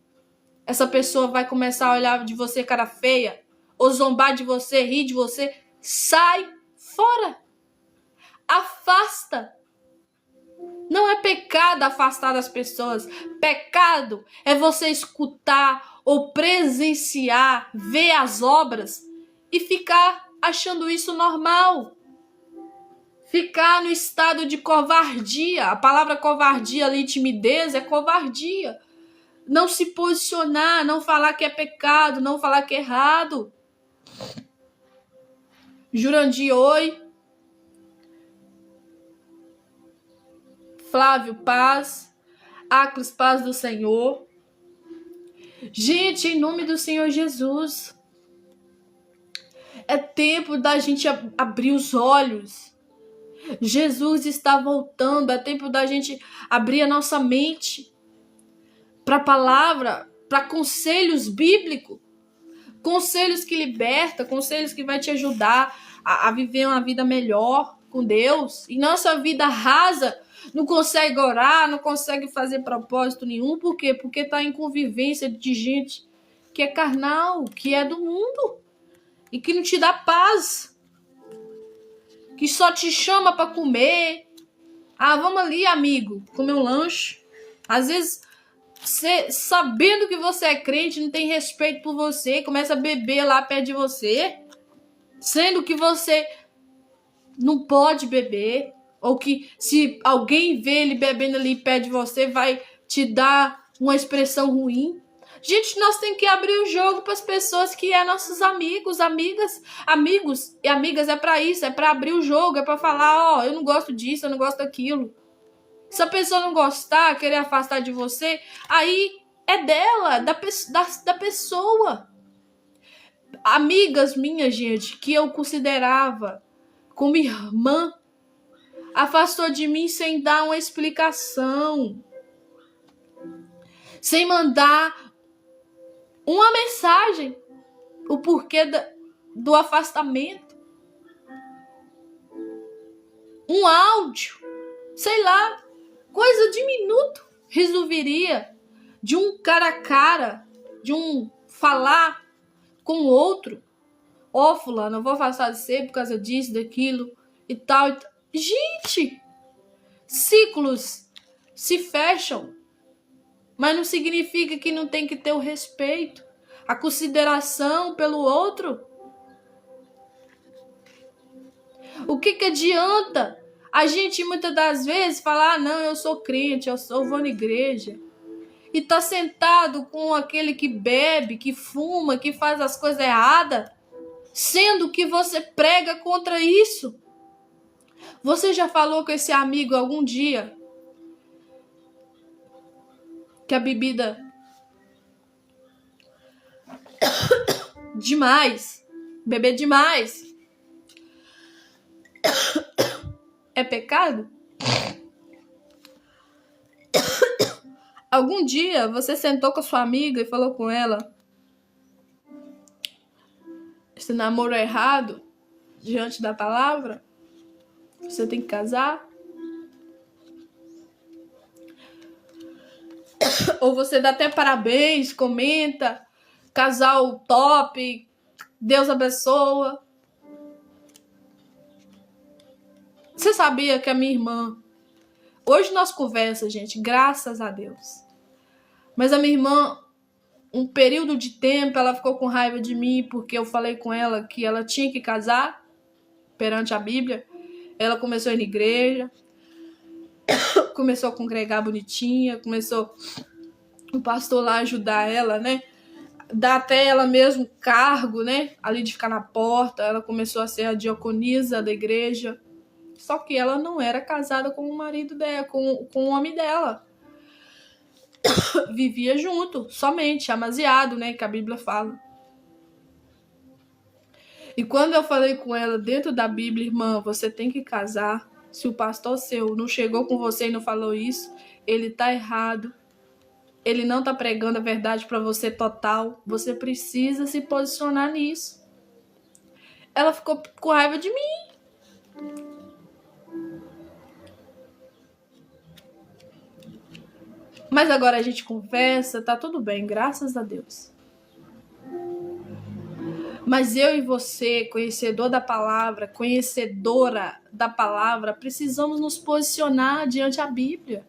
essa pessoa vai começar a olhar de você cara feia, ou zombar de você, rir de você. Sai fora. Afasta. Não é pecado afastar das pessoas. Pecado é você escutar ou presenciar, ver as obras e ficar achando isso normal. Ficar no estado de covardia. A palavra covardia ali, timidez, é covardia. Não se posicionar, não falar que é pecado, não falar que é errado. Jurandir, oi. Flávio, paz. Acros, paz do Senhor. Gente, em nome do Senhor Jesus, é tempo da gente abrir os olhos. Jesus está voltando, é tempo da gente abrir a nossa mente para a palavra, para conselhos bíblicos, conselhos que libertam, conselhos que vai te ajudar a viver uma vida melhor com Deus. E nossa vida rasa, não consegue orar, não consegue fazer propósito nenhum. Por quê? Porque está em convivência de gente que é carnal, que é do mundo e que não te dá paz, que só te chama para comer. Ah, vamos ali, amigo, comer um lanche. Às vezes, você, sabendo que você é crente, não tem respeito por você, começa a beber lá perto de você, sendo que você não pode beber, ou que se alguém vê ele bebendo ali perto de você, vai te dar uma expressão ruim. Gente, nós temos que abrir o jogo para as pessoas que é nossos amigos, amigas, amigos e amigas. É para isso, é para abrir o jogo, é para falar, ó, eu não gosto disso, eu não gosto daquilo. Se a pessoa não gostar, querer afastar de você, aí é dela, da pessoa. Amigas minhas, gente, que eu considerava como irmã, afastou de mim sem dar uma explicação, sem mandar uma mensagem, o porquê do afastamento, um áudio, sei lá, coisa de minuto, resolveria de um cara a cara, de um falar com o outro. Ó, fulano, eu vou afastar de você por causa disso, daquilo e tal, e tal. Gente, ciclos se fecham, mas não significa que não tem que ter o respeito, a consideração pelo outro. O que adianta a gente muitas das vezes falar, não, eu sou crente, eu vou na igreja, e tá sentado com aquele que bebe, que fuma, que faz as coisas erradas, sendo que você prega contra isso. Você já falou com esse amigo algum dia que a bebida demais, beber demais, é pecado? Algum dia você sentou com a sua amiga e falou com ela, esse namoro é errado diante da palavra? Você tem que casar? Ou você dá até parabéns, comenta, casal top, Deus abençoa. Você sabia que a minha irmã, hoje nós conversa, gente, graças a Deus, mas a minha irmã um período de tempo, ela ficou com raiva de mim porque eu falei com ela que ela tinha que casar perante a Bíblia. Ela começou a ir na igreja, começou a congregar bonitinha, começou o pastor lá ajudar ela, né? Dá até ela mesmo cargo, né? Ali de ficar na porta. Ela começou a ser a diaconisa da igreja. Só que ela não era casada com o marido dela, com o homem dela. Vivia junto, somente, amaziado, né? Que a Bíblia fala. E quando eu falei com ela dentro da Bíblia, irmã, você tem que casar. Se o pastor seu não chegou com você e não falou isso, ele tá errado. Ele não tá pregando a verdade para você total. Você precisa se posicionar nisso. Ela ficou com raiva de mim. Mas agora a gente conversa, tá tudo bem, graças a Deus. Mas eu e você, conhecedor da palavra, conhecedora da palavra, precisamos nos posicionar diante da Bíblia.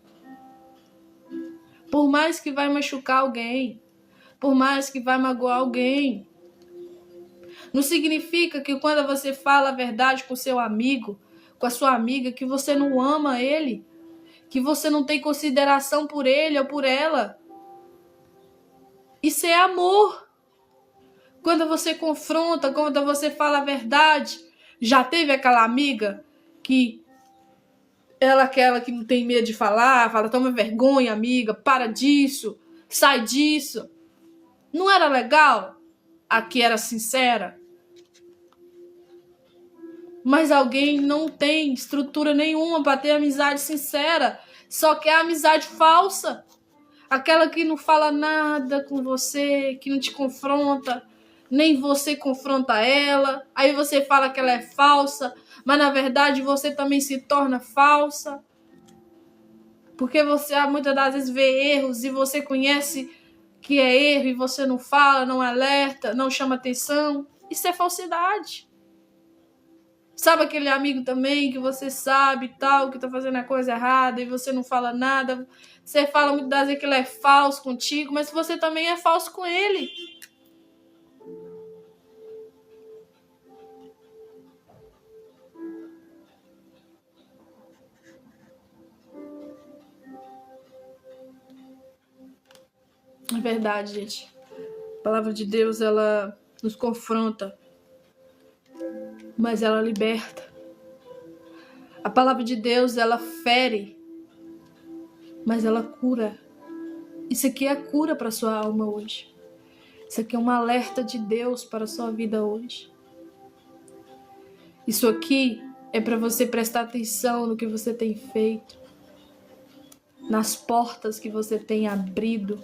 Por mais que vai machucar alguém, por mais que vai magoar alguém, não significa que quando você fala a verdade com seu amigo, com a sua amiga, que você não ama ele, que você não tem consideração por ele ou por ela. Isso é amor. Quando você confronta, quando você fala a verdade, já teve aquela amiga que ela, aquela que não tem medo de falar, fala, toma vergonha, amiga, para disso, sai disso. Não era legal? Aqui era sincera. Mas alguém não tem estrutura nenhuma para ter amizade sincera, só que é amizade falsa. Aquela que não fala nada com você, que não te confronta, nem você confronta ela. Aí você fala que ela é falsa, mas na verdade você também se torna falsa. Porque você muitas das vezes vê erros e você conhece que é erro e você não fala, não alerta, não chama atenção. Isso é falsidade. Sabe aquele amigo também que você sabe tal, que tá fazendo a coisa errada e você não fala nada? Você fala muitas das vezes que ele é falso contigo, mas você também é falso com ele. É verdade, gente. A palavra de Deus, ela nos confronta, mas ela liberta. A palavra de Deus, ela fere, mas ela cura. Isso aqui é a cura para a sua alma hoje. Isso aqui é um alerta de Deus para a sua vida hoje. Isso aqui é para você prestar atenção no que você tem feito, nas portas que você tem abrido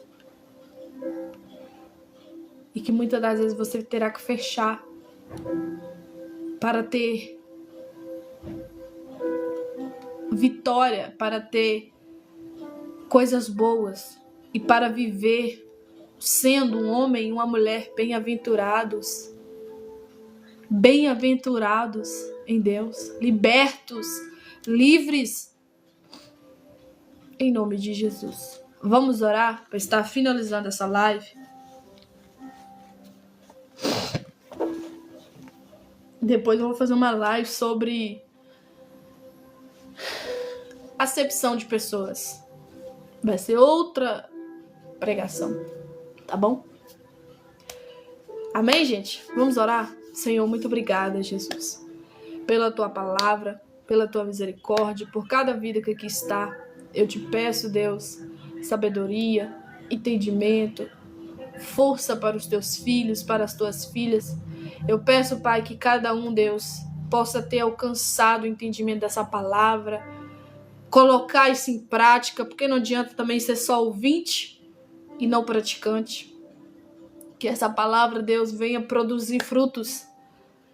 e que muitas das vezes você terá que fechar para ter vitória, para ter coisas boas e para viver sendo um homem e uma mulher bem-aventurados em Deus, libertos, livres, em nome de Jesus. Vamos orar para estar finalizando essa live. Depois eu vou fazer uma live sobre acepção de pessoas. Vai ser outra pregação, tá bom? Amém, gente? Vamos orar? Senhor, muito obrigada, Jesus, pela tua palavra, pela tua misericórdia, por cada vida que aqui está. Eu te peço, Deus, sabedoria, entendimento, força para os teus filhos, para as tuas filhas. Eu peço, Pai, que cada um, Deus, possa ter alcançado o entendimento dessa palavra, colocar isso em prática, porque não adianta também ser só ouvinte e não praticante. Que essa palavra, Deus, venha produzir frutos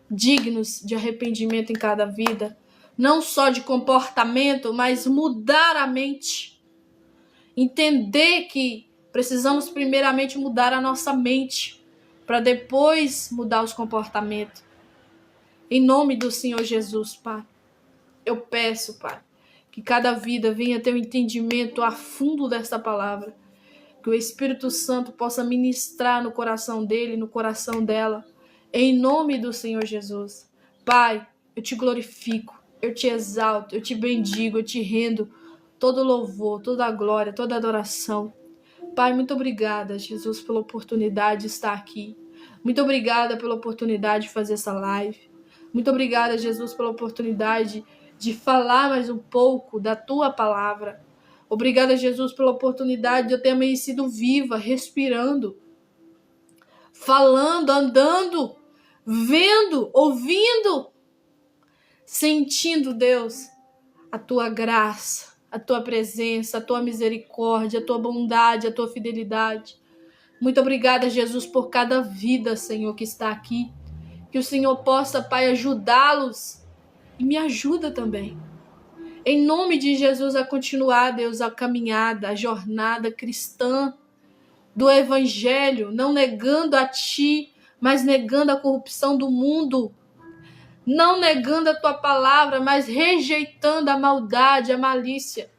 dignos de arrependimento em cada vida, não só de comportamento, mas mudar a mente. Entender que precisamos primeiramente mudar a nossa mente, para depois mudar os comportamentos. Em nome do Senhor Jesus, Pai, eu peço, Pai, que cada vida venha ter um entendimento a fundo dessa palavra, Que o Espírito Santo possa ministrar no coração dele, no coração dela. Em nome do Senhor Jesus. Pai, eu te glorifico, eu te exalto, eu te bendigo, eu te rendo todo louvor, toda glória, toda adoração. Pai, muito obrigada, Jesus, pela oportunidade de estar aqui. Muito obrigada pela oportunidade de fazer essa live. Muito obrigada, Jesus, pela oportunidade de falar mais um pouco da tua palavra. Obrigada, Jesus, pela oportunidade de eu ter amanhecido viva, respirando, falando, andando, vendo, ouvindo, sentindo, Deus, a tua graça, a tua presença, a tua misericórdia, a tua bondade, a tua fidelidade. Muito obrigada, Jesus, por cada vida, Senhor, que está aqui. Que o Senhor possa, Pai, ajudá-los e me ajuda também. Em nome de Jesus, a continuar, Deus, a caminhada, a jornada cristã do Evangelho, não negando a Ti, mas negando a corrupção do mundo, não negando a Tua palavra, mas rejeitando a maldade, a malícia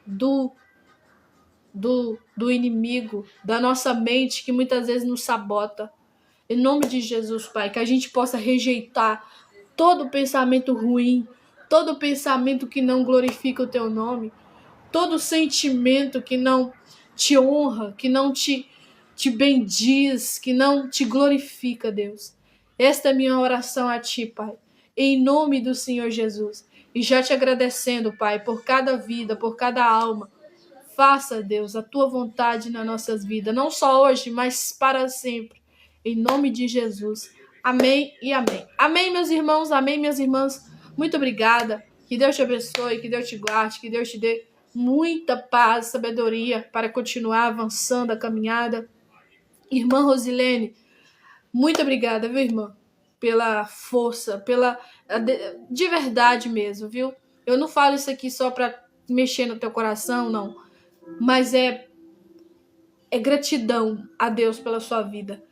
do inimigo, da nossa mente, que muitas vezes nos sabota. Em nome de Jesus, Pai, que a gente possa rejeitar todo pensamento ruim, todo pensamento que não glorifica o Teu nome, todo sentimento que não te honra, que não te bendiz, que não te glorifica, Deus. Esta é a minha oração a Ti, Pai, em nome do Senhor Jesus. E já te agradecendo, Pai, por cada vida, por cada alma. Faça, Deus, a Tua vontade nas nossas vidas, não só hoje, mas para sempre. Em nome de Jesus. Amém e amém. Amém, meus irmãos, amém, minhas irmãs. Muito obrigada. Que Deus te abençoe, que Deus te guarde, que Deus te dê muita paz, sabedoria para continuar avançando a caminhada. Irmã Rosilene, muito obrigada, viu, irmã? Pela força, de verdade mesmo, viu? Eu não falo isso aqui só para mexer no teu coração, não. Mas é gratidão a Deus pela sua vida,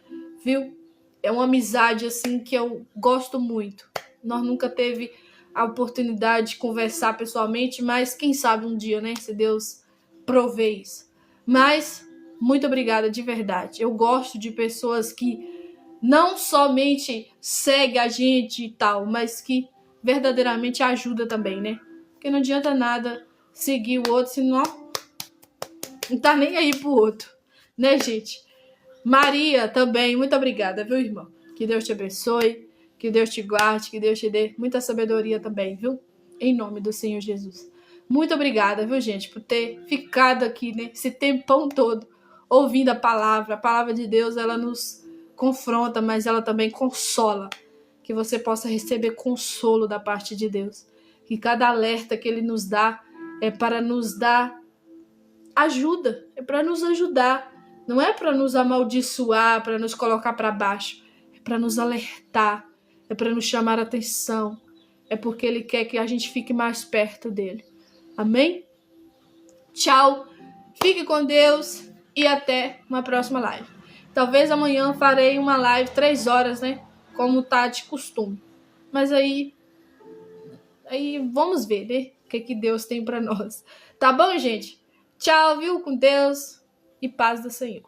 viu? É uma amizade, assim, que eu gosto muito. Nós nunca teve a oportunidade de conversar pessoalmente, mas quem sabe um dia, né? Se Deus provê isso. Mas, muito obrigada, de verdade. Eu gosto de pessoas que não somente seguem a gente e tal, mas que verdadeiramente ajudam também, né? Porque não adianta nada seguir o outro, senão não tá nem aí pro outro, né, gente? Maria também, muito obrigada, viu, irmão? Que Deus te abençoe, que Deus te guarde, que Deus te dê muita sabedoria também, viu? Em nome do Senhor Jesus. Muito obrigada, viu, gente, por ter ficado aqui, né, esse tempão todo, ouvindo a palavra de Deus, ela nos confronta, mas ela também consola. Que você possa receber consolo da parte de Deus. Que cada alerta que Ele nos dá é para nos dar ajuda, é para nos ajudar. Não é para nos amaldiçoar, para nos colocar para baixo. É para nos alertar, é para nos chamar a atenção. É porque Ele quer que a gente fique mais perto dEle. Amém? Tchau, fique com Deus e até uma próxima live. Talvez amanhã farei uma live 3 horas, né? Como tá de costume. Mas aí vamos ver, né? O que Deus tem para nós. Tá bom, gente? Tchau, viu? Com Deus e paz do Senhor.